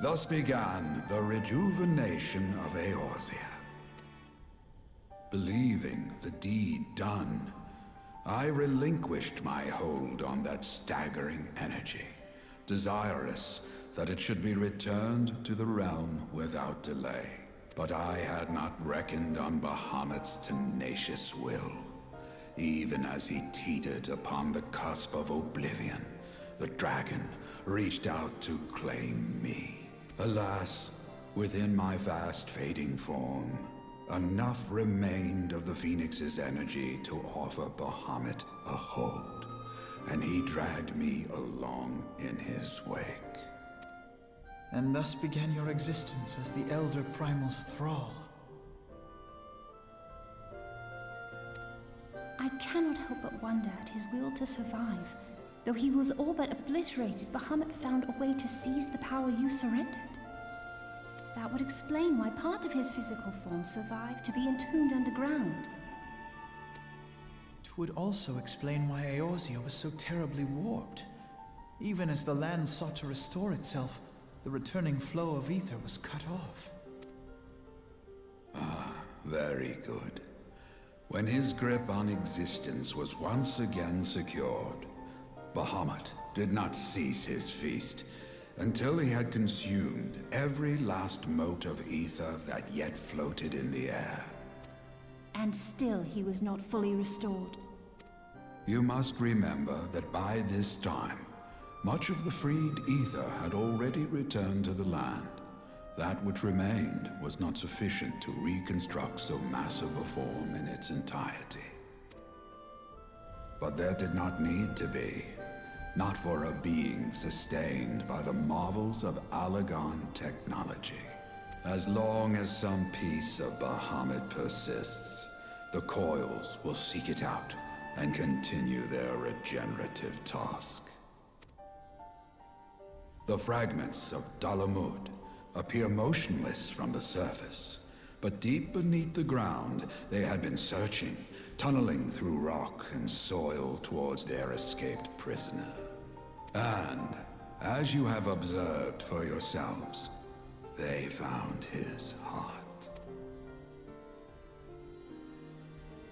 Thus began the rejuvenation of Eorzea. Believing the deed done, I relinquished my hold on that staggering energy, desirous that it should be returned to the realm without delay. But I had not reckoned on Bahamut's tenacious will. Even as he teetered upon the cusp of oblivion, the dragon reached out to claim me. Alas, within my fast fading form, enough remained of the Phoenix's energy to offer Bahamut a hold, and he dragged me along in his wake. And thus began your existence as the Elder Primal's thrall. I cannot help but wonder at his will to survive. Though he was all but obliterated, Bahamut found a way to seize the power you surrendered. That would explain why part of his physical form survived to be entombed underground. It would also explain why Eorzea was so terribly warped. Even as the land sought to restore itself, the returning flow of ether was cut off. Ah, very good. When his grip on existence was once again secured, Bahamut did not cease his feast until he had consumed every last mote of ether that yet floated in the air. And still he was not fully restored. You must remember that by this time, much of the freed ether had already returned to the land. That which remained was not sufficient to reconstruct so massive a form in its entirety. But there did not need to be. Not for a being sustained by the marvels of Allagan technology. As long as some piece of Bahamut persists, the coils will seek it out and continue their regenerative task. The fragments of Dalamud appear motionless from the surface, but deep beneath the ground they had been searching, tunneling through rock and soil towards their escaped prisoner. And, as you have observed for yourselves, they found his heart.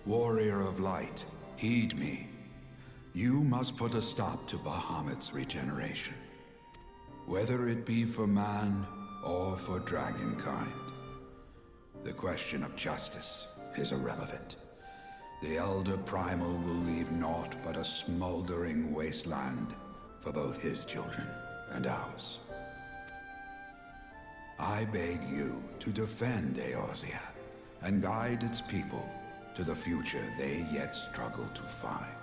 Warrior of Light, heed me. You must put a stop to Bahamut's regeneration. Whether it be for man or for dragonkind. The question of justice is irrelevant. The Elder Primal will leave naught but a smoldering wasteland for both his children and ours. I beg you to defend Eorzea, and guide its people to the future they yet struggle to find.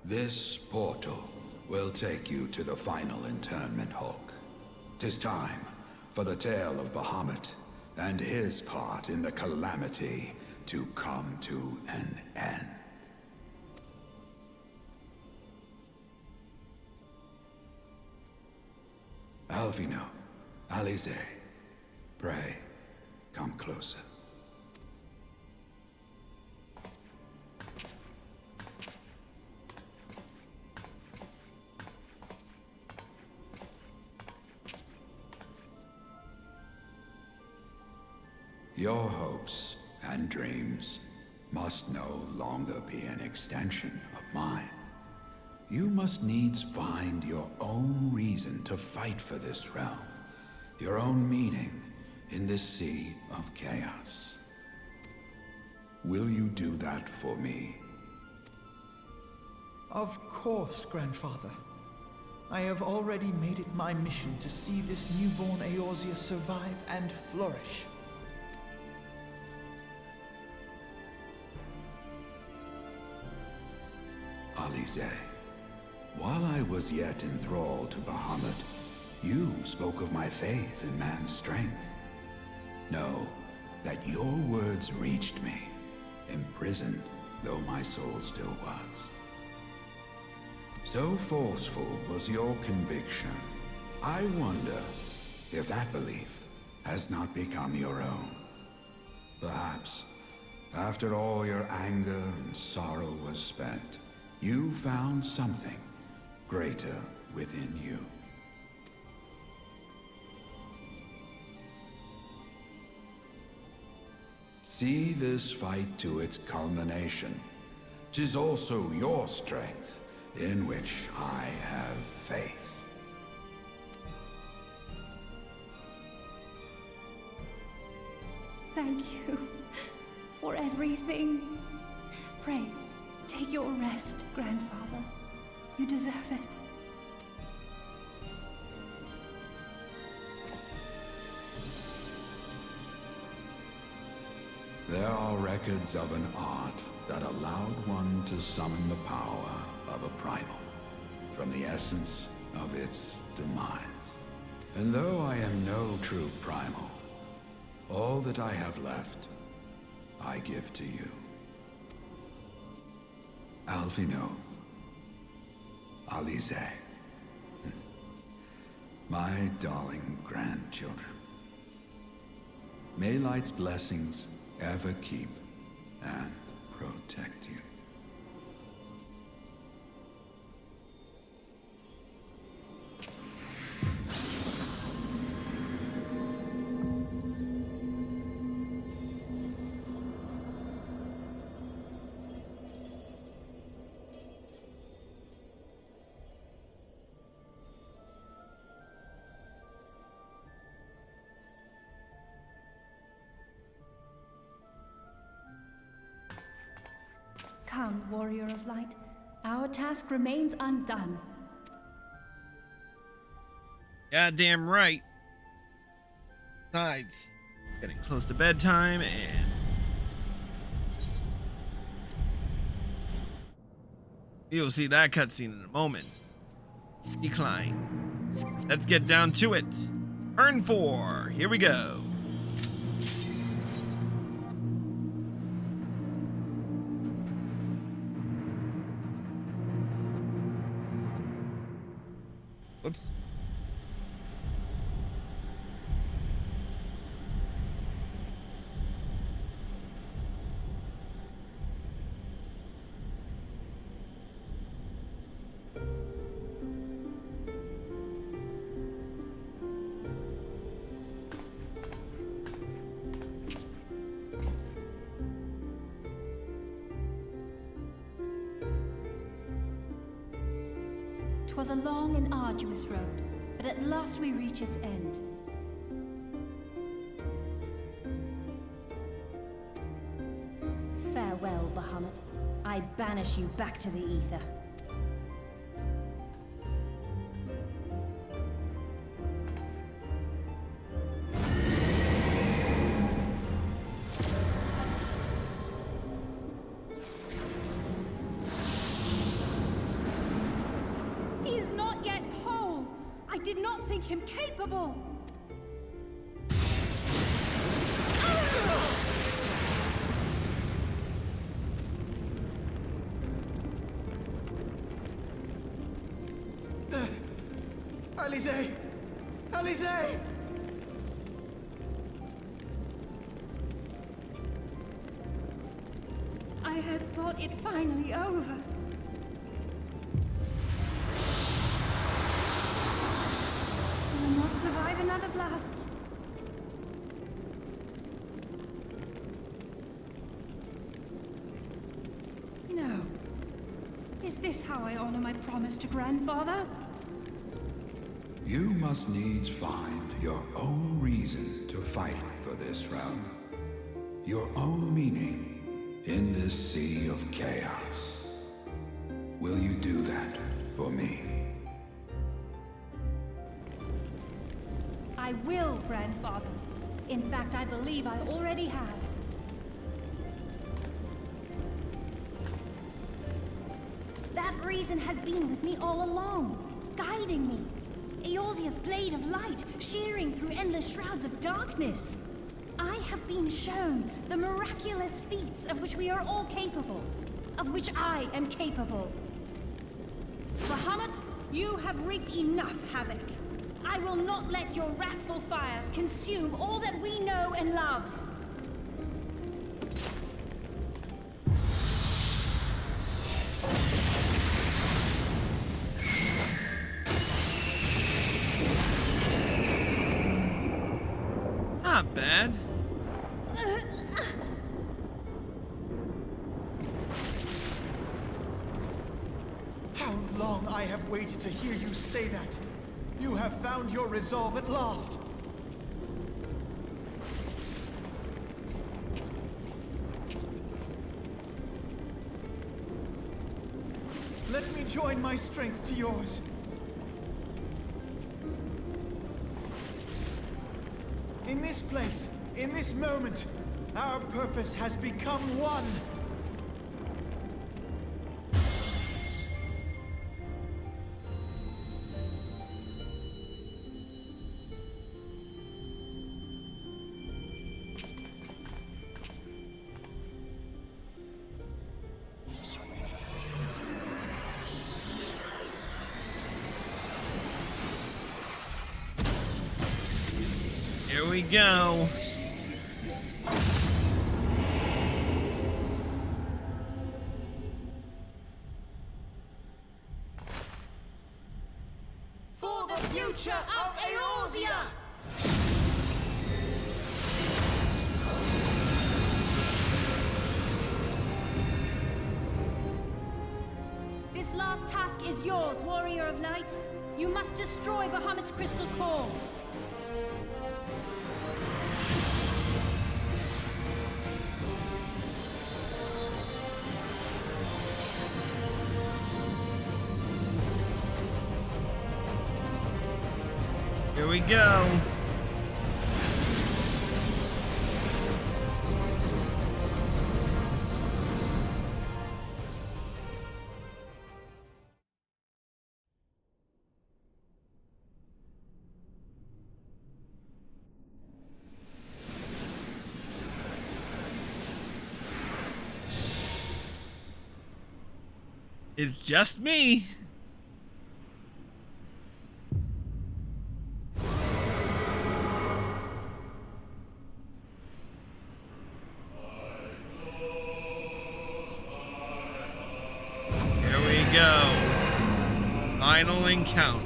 This portal will take you to the final internment hulk. 'Tis time for the tale of Bahamut and his part in the calamity to come to an end. Alvino, Alize, pray, come closer. Your hopes and dreams must no longer be an extension of mine. You must needs find your own reason to fight for this realm, your own meaning in this sea of chaos. Will you do that for me? Of course, Grandfather. I have already made it my mission to see this newborn Eorzea survive and flourish. Alize, while I was yet enthralled to Bahamut, you spoke of my faith in man's strength. Know that your words reached me, imprisoned though my soul still was. So forceful was your conviction, I wonder if that belief has not become your own. Perhaps, after all your anger and sorrow was spent, you found something greater within you. See this fight to its culmination. 'Tis also your strength in which I have faith. Thank you for everything. Pray, take your rest, Grandfather. You deserve it. There are records of an art that allowed one to summon the power of a primal from the essence of its demise. And though I am no true primal, all that I have left, I give to you. Alvino, Alize, my darling grandchildren. May light's blessings ever keep and protect you. Come, Warrior of Light. Our task remains undone. Goddamn right. Besides, getting close to bedtime and you'll see that cutscene in a moment. Decline. Let's get down to it. Turn 4. Here we go. Whoops. 'Twas a long and arduous road, but at last we reach its end. Farewell, Bahamut. I banish you back to the ether. He is not yet whole. I did not think him capable. Alize! Alize! I had thought it finally over. I will not survive another blast. No. Is this how I honor my promise to Grandfather? You must needs find your own reason to fight for this realm. Your own meaning in this sea of chaos. Will you do that for me? I will, Grandfather. In fact, I believe I already have. That reason has been with me all along, guiding me. Eorzea's blade of light, shearing through endless shrouds of darkness. I have been shown the miraculous feats of which we are all capable, of which I am capable. Bahamut, you have wreaked enough havoc. I will not let your wrathful fires consume all that we know and love. Not bad. How long I have waited to hear you say that! You have found your resolve at last! Let me join my strength to yours. In this place, in this moment, our purpose has become one. Here we go. For the future of Eorzea! This last task is yours, Warrior of Light. You must destroy Bahamut's crystal core. Here we go. It's just me. Here we go. Final encounter.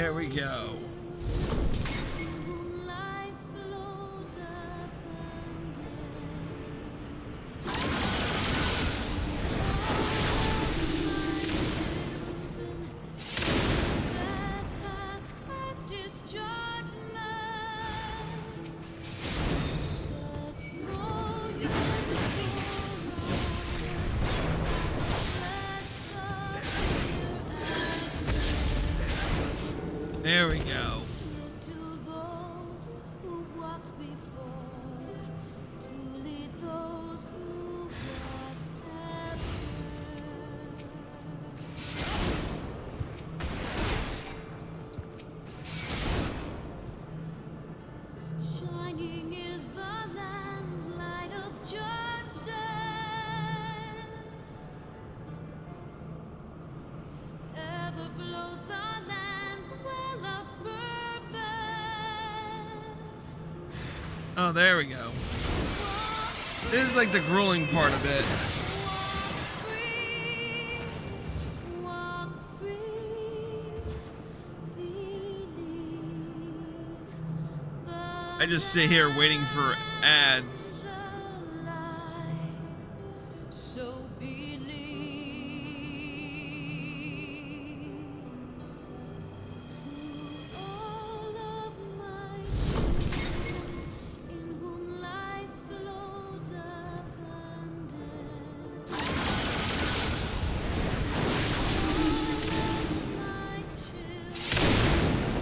There we go. There we go. Shining is the land's light of justice. Ever flows the land's well of purpose. Oh, there we go. This is like the grueling part of it. Walk free, believe. I just sit here waiting for ads. So believe. To all of my children, in whom life flows abundant. My children,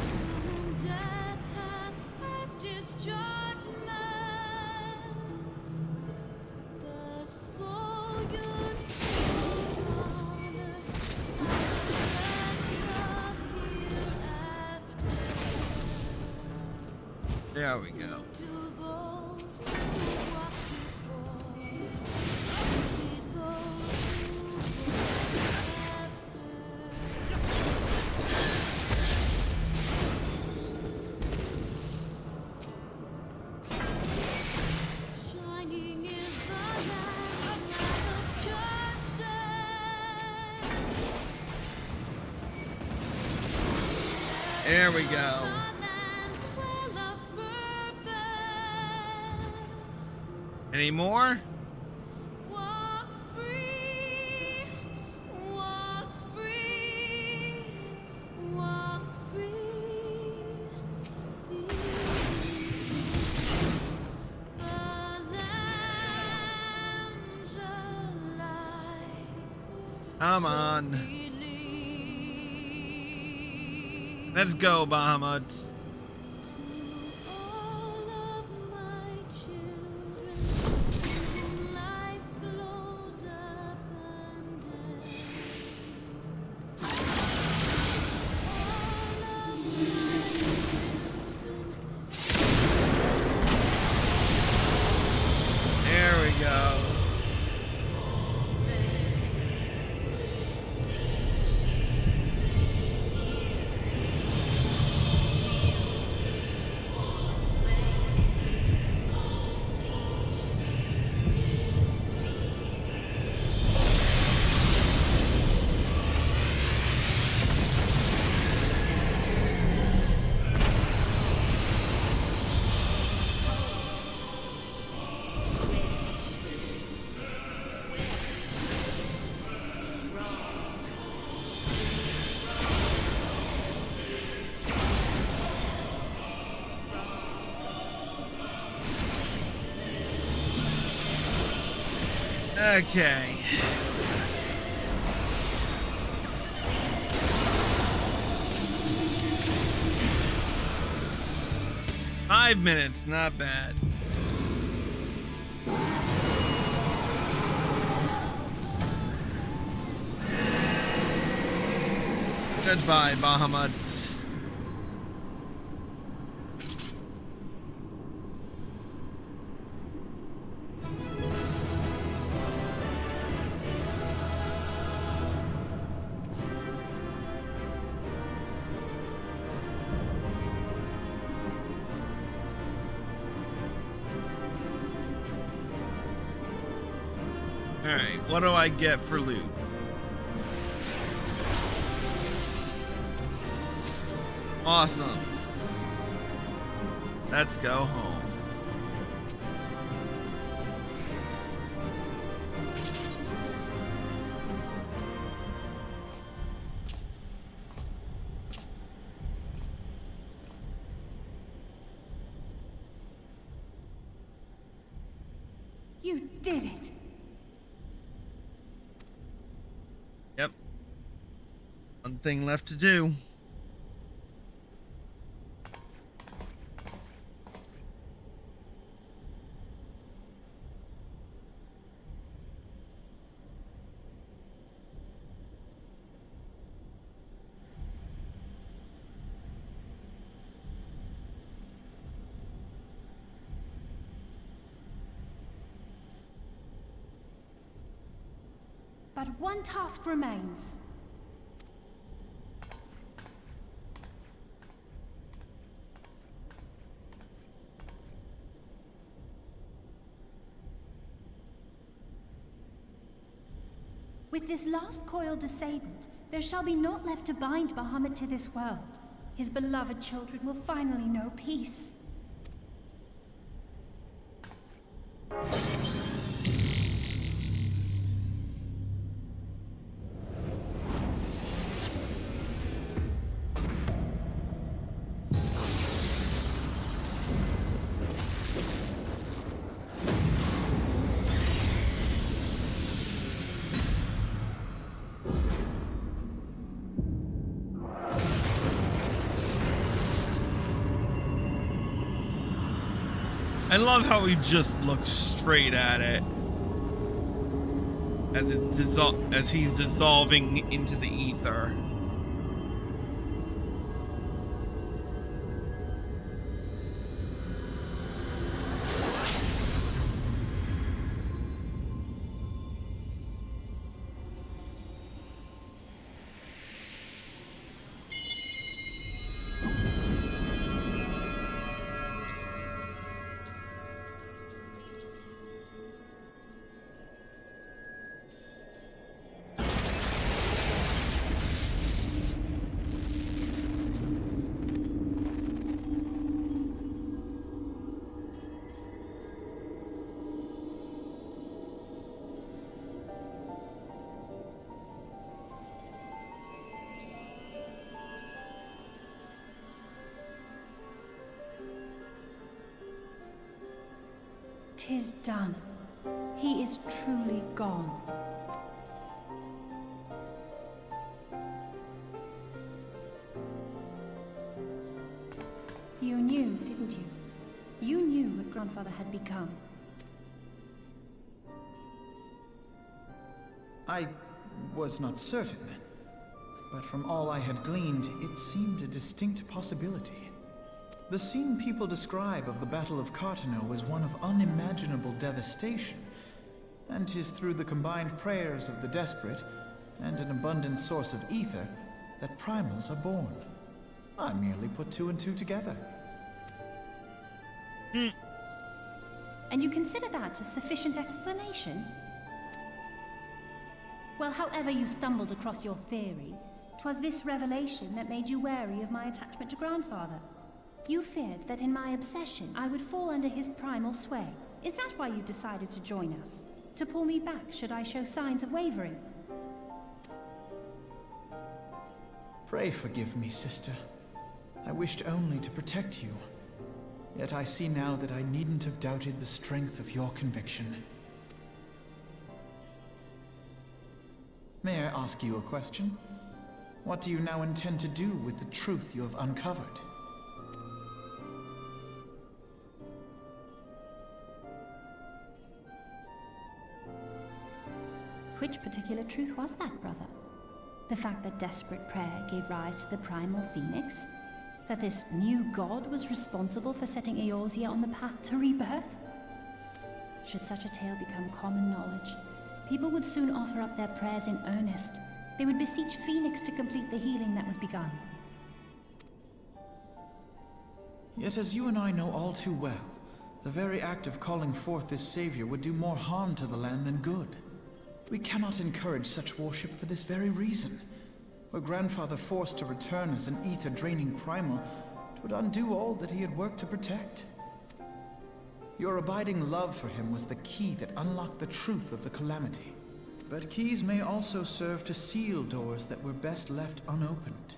to whom death hath passed his judgment, the soul yearns for honor and the hereafter. There we go. To those who walk before, lead those who go after. Shining is the land's light of justice. There we go. The land's well of purpose. Any more? Walk free, walk free, walk free. The lamb's alive. Come on. Believe. Let's go, Bahamut. All of my children, whom life flows abundant. All of my children. There we go. Okay. Five minutes, not bad. Goodbye, Bahamut. Alright, what do I get for loot? Awesome. Let's go home. You did it! Yep. One thing left to do. But one task remains. With this last coil disabled, there shall be naught left to bind Bahamut to this world. His beloved children will finally know peace. I love how he just looks straight at it as he's dissolving into the ether. "'Tis done. He is truly gone." You knew, didn't you? You knew what Grandfather had become. I was not certain, but from all I had gleaned, it seemed a distinct possibility. The scene people describe of the Battle of Cartano was one of unimaginable devastation, and 'tis through the combined prayers of the desperate and an abundant source of ether that primals are born. I merely put two and two together. And you consider that a sufficient explanation? Well, however you stumbled across your theory, 'twas this revelation that made you wary of my attachment to Grandfather. You feared that in my obsession, I would fall under his primal sway. Is that why you decided to join us? To pull me back should I show signs of wavering? Pray forgive me, sister. I wished only to protect you. Yet I see now that I needn't have doubted the strength of your conviction. May I ask you a question? What do you now intend to do with the truth you have uncovered? Which particular truth was that, brother? The fact that desperate prayer gave rise to the primal phoenix? That this new god was responsible for setting Eorzea on the path to rebirth? Should such a tale become common knowledge, people would soon offer up their prayers in earnest. They would beseech Phoenix to complete the healing that was begun. Yet as you and I know all too well, the very act of calling forth this savior would do more harm to the land than good. We cannot encourage such worship for this very reason. Were Grandfather forced to return as an ether-draining primal, it would undo all that he had worked to protect. Your abiding love for him was the key that unlocked the truth of the calamity. But keys may also serve to seal doors that were best left unopened.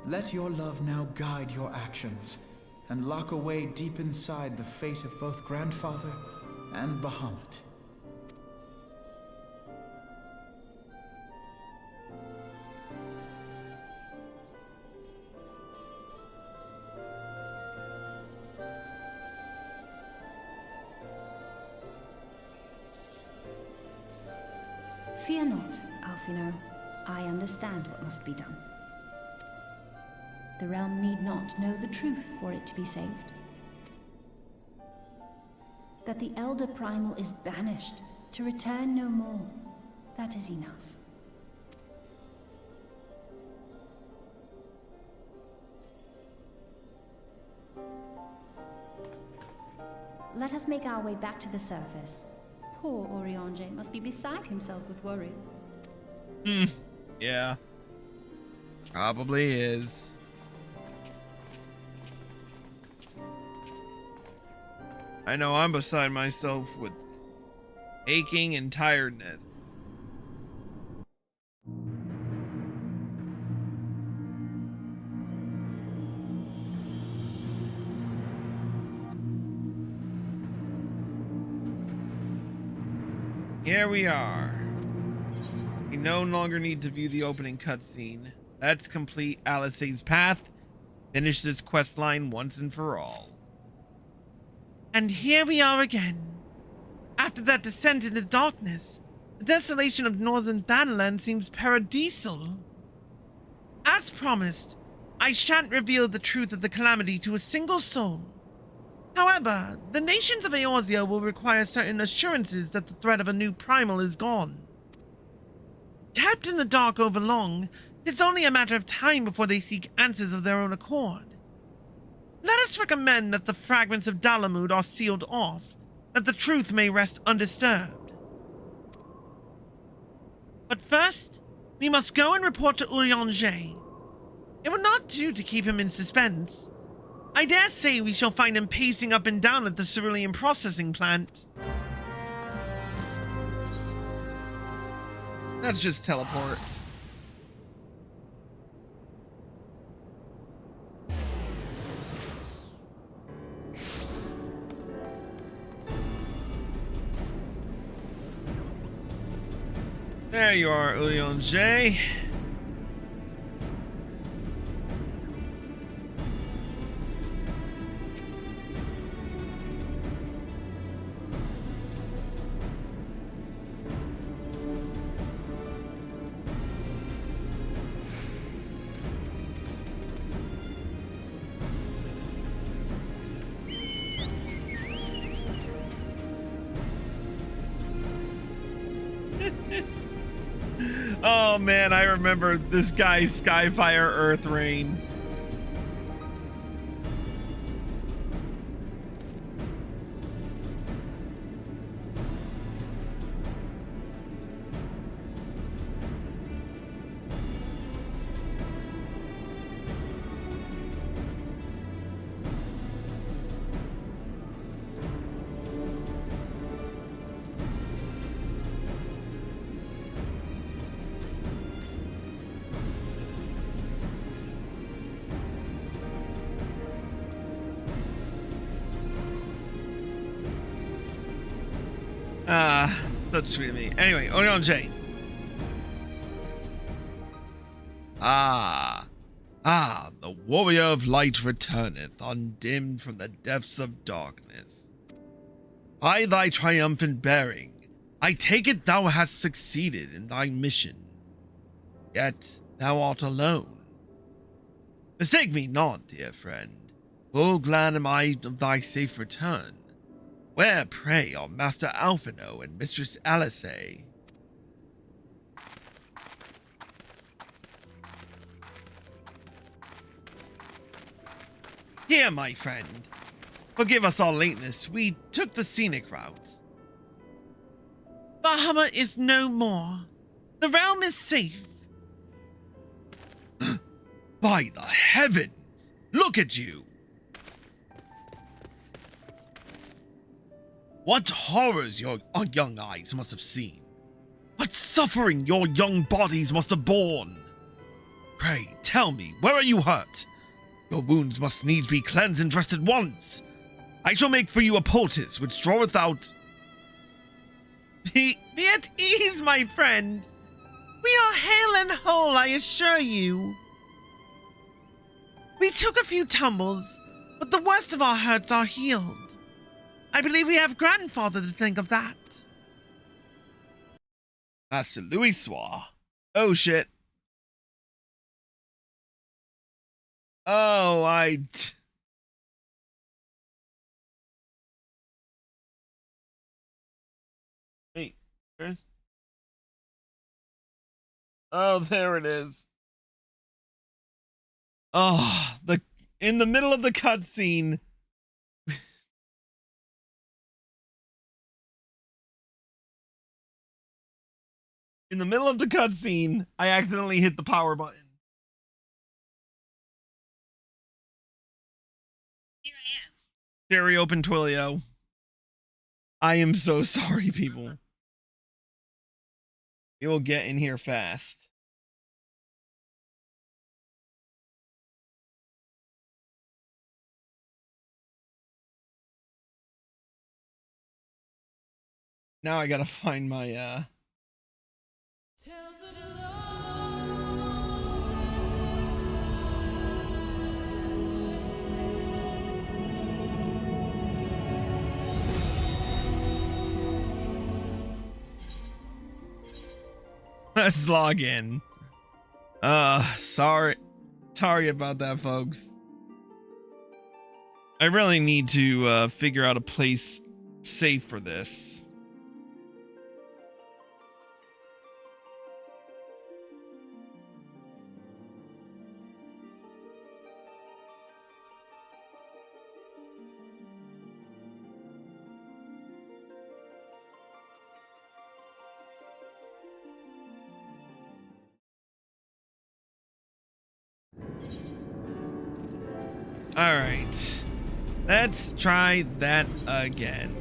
Let your love now guide your actions, and lock away deep inside the fate of both Grandfather and Bahamut. Fear not, Alfino. I understand what must be done. The realm need not know the truth for it to be saved. That the Elder Primal is banished, to return no more. That is enough. Let us make our way back to the surface. Poor Orionge must be beside himself with worry. Yeah. Probably is. I know I'm beside myself with aching and tiredness. Here we are. We no longer need to view the opening cutscene. Let's complete Alisaie's path. Finish this quest line once and for all. And here we are again. After that descent into darkness, the desolation of northern Thanalan seems paradisal. As promised, I shan't reveal the truth of the calamity to a single soul. However, the nations of Eorzea will require certain assurances that the threat of a new primal is gone. Kept in the dark over long, it's only a matter of time before they seek answers of their own accord. Let us recommend that the fragments of Dalamud are sealed off, that the truth may rest undisturbed. But first, we must go and report to Orionge. It would not do to keep him in suspense. I dare say we shall find him pacing up and down at the cerulean processing plant. Let's just teleport. There you are, Orionge. Oh man, I remember this guy Skyfire Earthrain. So sweet of me. Anyway, Orionge. The warrior of light returneth, undimmed from the depths of darkness. By thy triumphant bearing, I take it thou hast succeeded in thy mission. Yet thou art alone. Mistake me not, dear friend. Full glad am I of thy safe return. Where, pray, are Master Alfino and Mistress Alisaie? Here, my friend. Forgive us our lateness. We took the scenic route. Bahamut is no more. The realm is safe. By the heavens! Look at you! What horrors your young eyes must have seen. What suffering your young bodies must have borne. Pray, tell me, where are you hurt? Your wounds must needs be cleansed and dressed at once. I shall make for you a poultice which draweth out... Be at ease, my friend. We are hale and whole, I assure you. We took a few tumbles, but the worst of our hurts are healed. I believe we have grandfather to thank of that. Master Louisoix. Oh shit. Oh, Wait, where's... Oh, there it is. Oh, in the middle of the cutscene. In the middle of the cutscene, I accidentally hit the power button. Here I am. Siri, open Twilio. I am so sorry, people. It will get in here fast. Now I gotta find my, Let's log in. Sorry about that, folks. I really need to figure out a place safe for this. All right, let's try that again.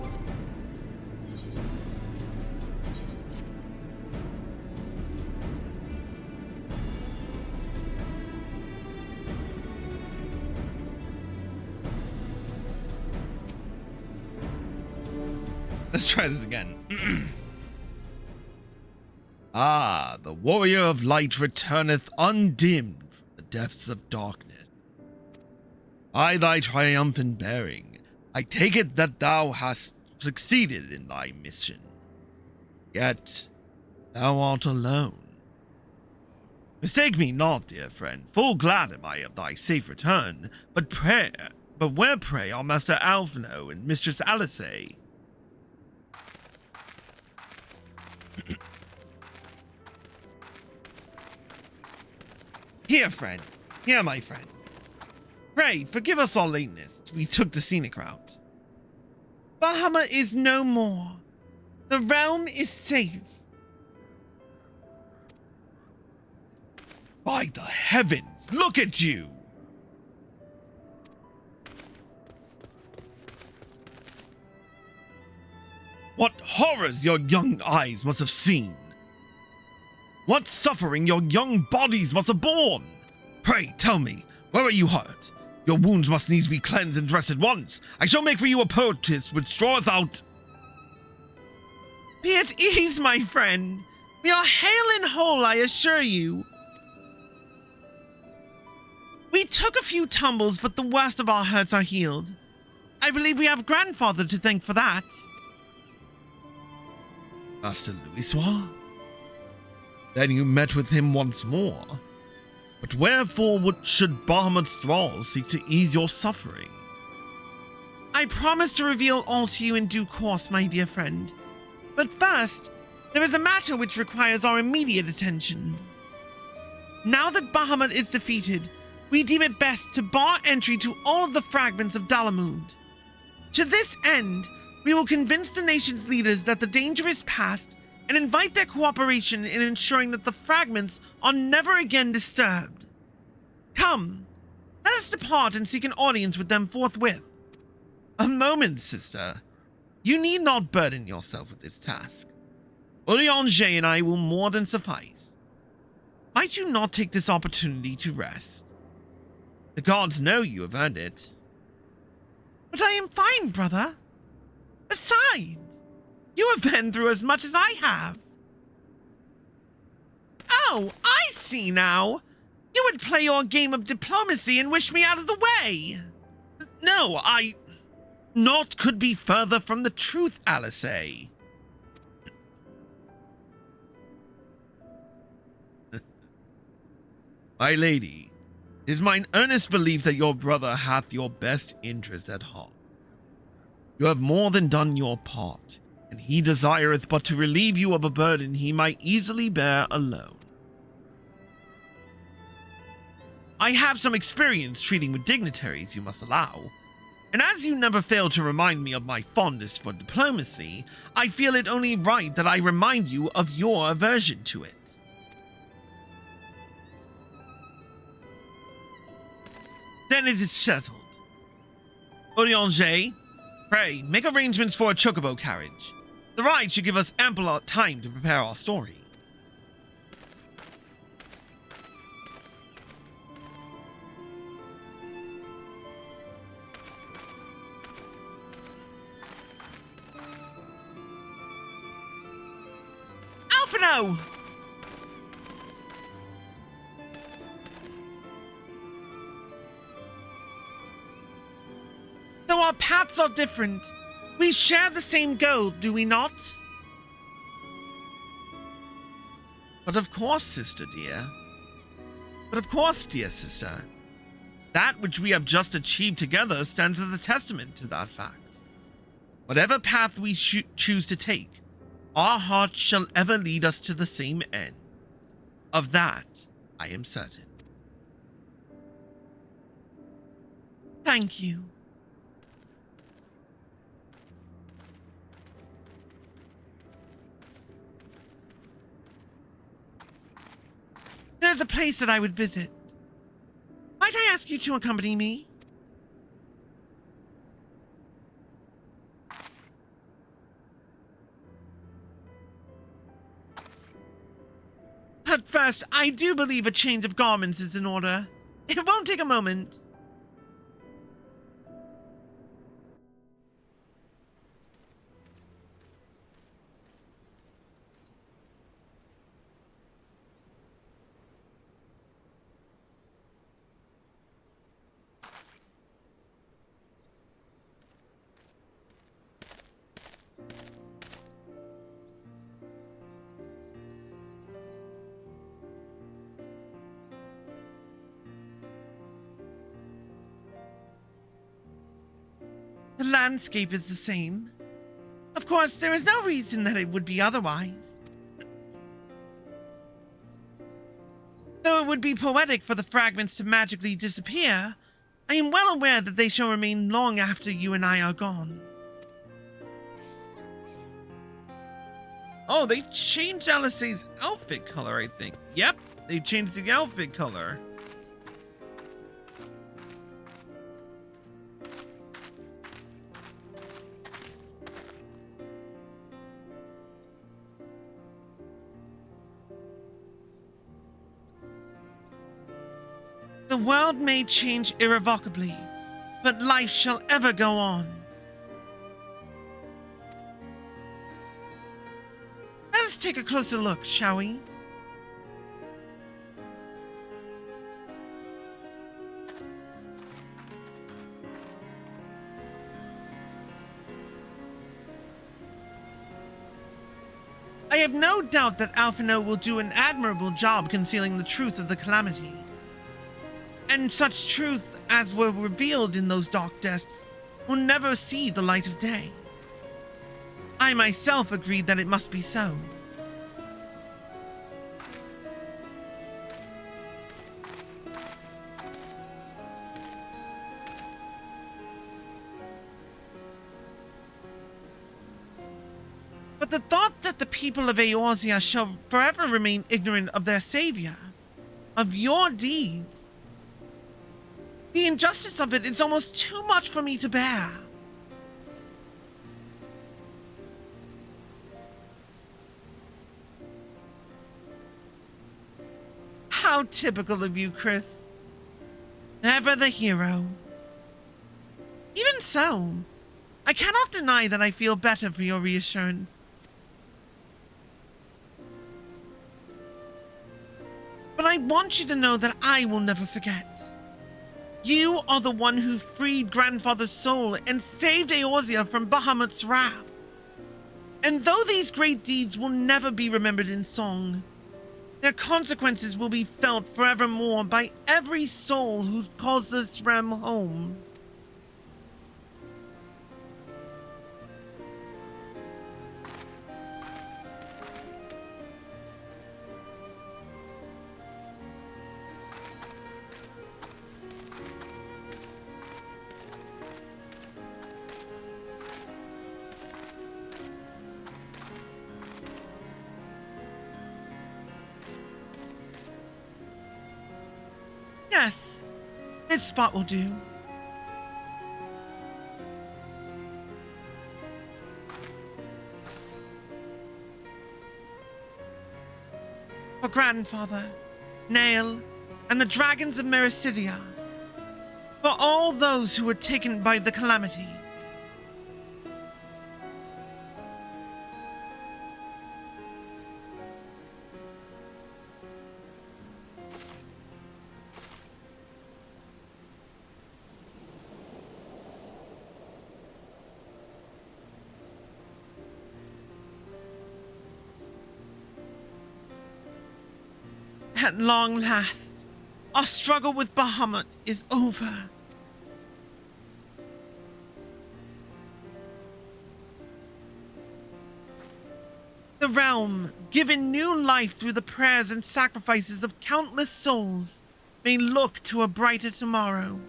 Let's try this again. Ah, the warrior of light returneth undimmed from the depths of darkness. By thy triumphant bearing, I take it that thou hast succeeded in thy mission. Yet, thou art alone. Mistake me not, dear friend, full glad am I of thy safe return, but where pray are Master Alphino and Mistress Alice? Here, friend. Here, my friend. Pray, forgive us our lateness. We took the scenic route. Bahamut is no more. The realm is safe. By the heavens, look at you! What horrors your young eyes must have seen. What suffering your young bodies must have borne. Pray, tell me, where are you hurt? Your wounds must needs be cleansed and dressed at once. I shall make for you a poultice which draweth out... Be at ease, my friend. We are hale and whole, I assure you. We took a few tumbles, but the worst of our hurts are healed. I believe we have grandfather to thank for that. Master Louisoix? Then you met with him once more. But wherefore should Bahamut's thralls seek to ease your suffering? I promise to reveal all to you in due course, my dear friend. But first, there is a matter which requires our immediate attention. Now that Bahamut is defeated, we deem it best to bar entry to all of the fragments of Dalamud. To this end, we will convince the nation's leaders that the danger is past and invite their cooperation in ensuring that the fragments are never again disturbed. Come, let us depart and seek an audience with them forthwith. A moment, sister. You need not burden yourself with this task. Urianger and I will more than suffice. Might you not take this opportunity to rest? The gods know you have earned it. But I am fine, brother. Besides, you have been through as much as I have. Oh, I see now. You would play your game of diplomacy and wish me out of the way. No, Naught could be further from the truth, Alice. My lady, it is mine earnest belief that your brother hath your best interest at heart. You have more than done your part, and he desireth but to relieve you of a burden he might easily bear alone. I have some experience treating with dignitaries, you must allow, and as you never fail to remind me of my fondness for diplomacy, I feel it only right that I remind you of your aversion to it. Then it is settled. Urianger, pray, make arrangements for a chocobo carriage. The ride should give us ample time to prepare our story. Alphino! Though our paths are different, we share the same goal, do we not? But of course, dear sister. That which we have just achieved together stands as a testament to that fact. Whatever path we choose to take, our hearts shall ever lead us to the same end. Of that, I am certain. Thank you. There's a place that I would visit. Might I ask you to accompany me? But first, I do believe a change of garments is in order. It won't take a moment. The landscape is the same. Of course, there is no reason that it would be otherwise. Though it would be poetic for the fragments to magically disappear, I am well aware that they shall remain long after you and I are gone. Oh, they changed Alice's outfit color, I think. Yep, they changed the outfit color. The world may change irrevocably, but life shall ever go on. Let us take a closer look, shall we? I have no doubt that Alphino will do an admirable job concealing the truth of the calamity. And such truth as were revealed in those dark depths will never see the light of day. I myself agreed that it must be so. But the thought that the people of Eorzea shall forever remain ignorant of their savior, of your deeds, The injustice of it is almost too much for me to bear. How typical of you, Chris. Ever the hero. Even so, I cannot deny that I feel better for your reassurance. But I want you to know that I will never forget. You are the one who freed Grandfather's soul and saved Eorzea from Bahamut's wrath. And though these great deeds will never be remembered in song, their consequences will be felt forevermore by every soul who calls this realm home. Yes, this spot will do. For Grandfather, Nail, and the dragons of Mericidia. For all those who were taken by the calamity. At long last, our struggle with Bahamut is over. The realm, given new life through the prayers and sacrifices of countless souls, may look to a brighter tomorrow.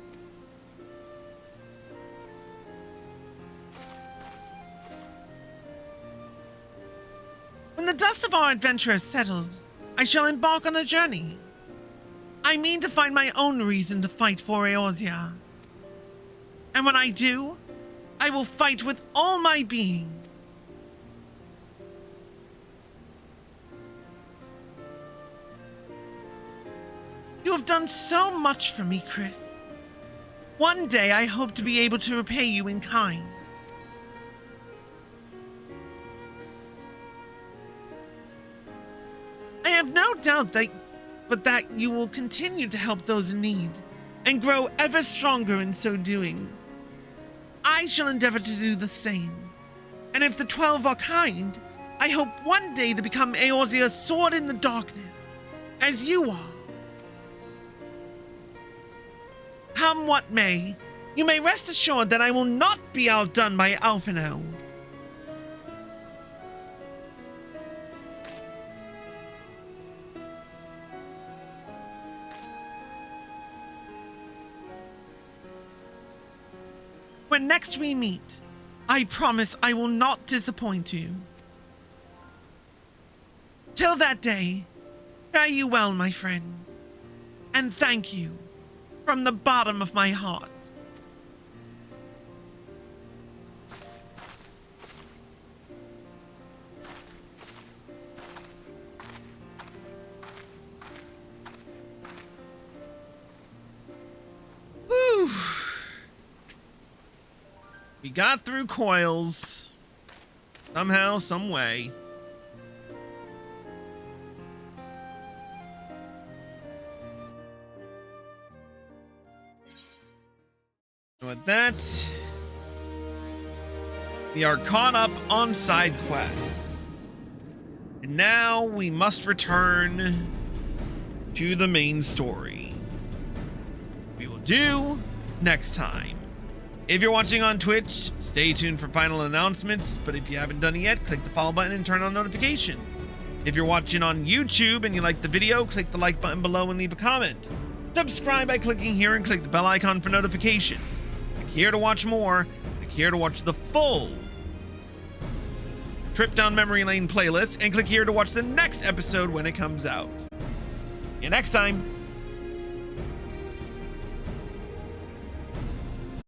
When the dust of our adventure has settled, I shall embark on a journey. I mean to find my own reason to fight for Eorzea. And when I do, I will fight with all my being. You have done so much for me, Chris. One day I hope to be able to repay you in kind. I have no doubt that you will continue to help those in need and grow ever stronger in so doing. I shall endeavor to do the same. And if the 12 are kind, I hope one day to become Eorzea's sword in the darkness, as you are. Come what may, you may rest assured that I will not be outdone by Alphinaud. When next we meet, I promise I will not disappoint you. Till that day, fare you well, my friend, and thank you from the bottom of my heart. Whew. We got through coils. Somehow, some way. With that, we are caught up on side quest. And now we must return to the main story. We will do next time. If you're watching on Twitch, stay tuned for final announcements, but if you haven't done it yet, click the follow button and turn on notifications. If you're watching on YouTube and you like the video, click the like button below and leave a comment. Subscribe by clicking here and click the bell icon for notifications. Click here to watch more. Click here to watch the full Trip Down Memory Lane playlist, and click here to watch the next episode when it comes out. See you next time.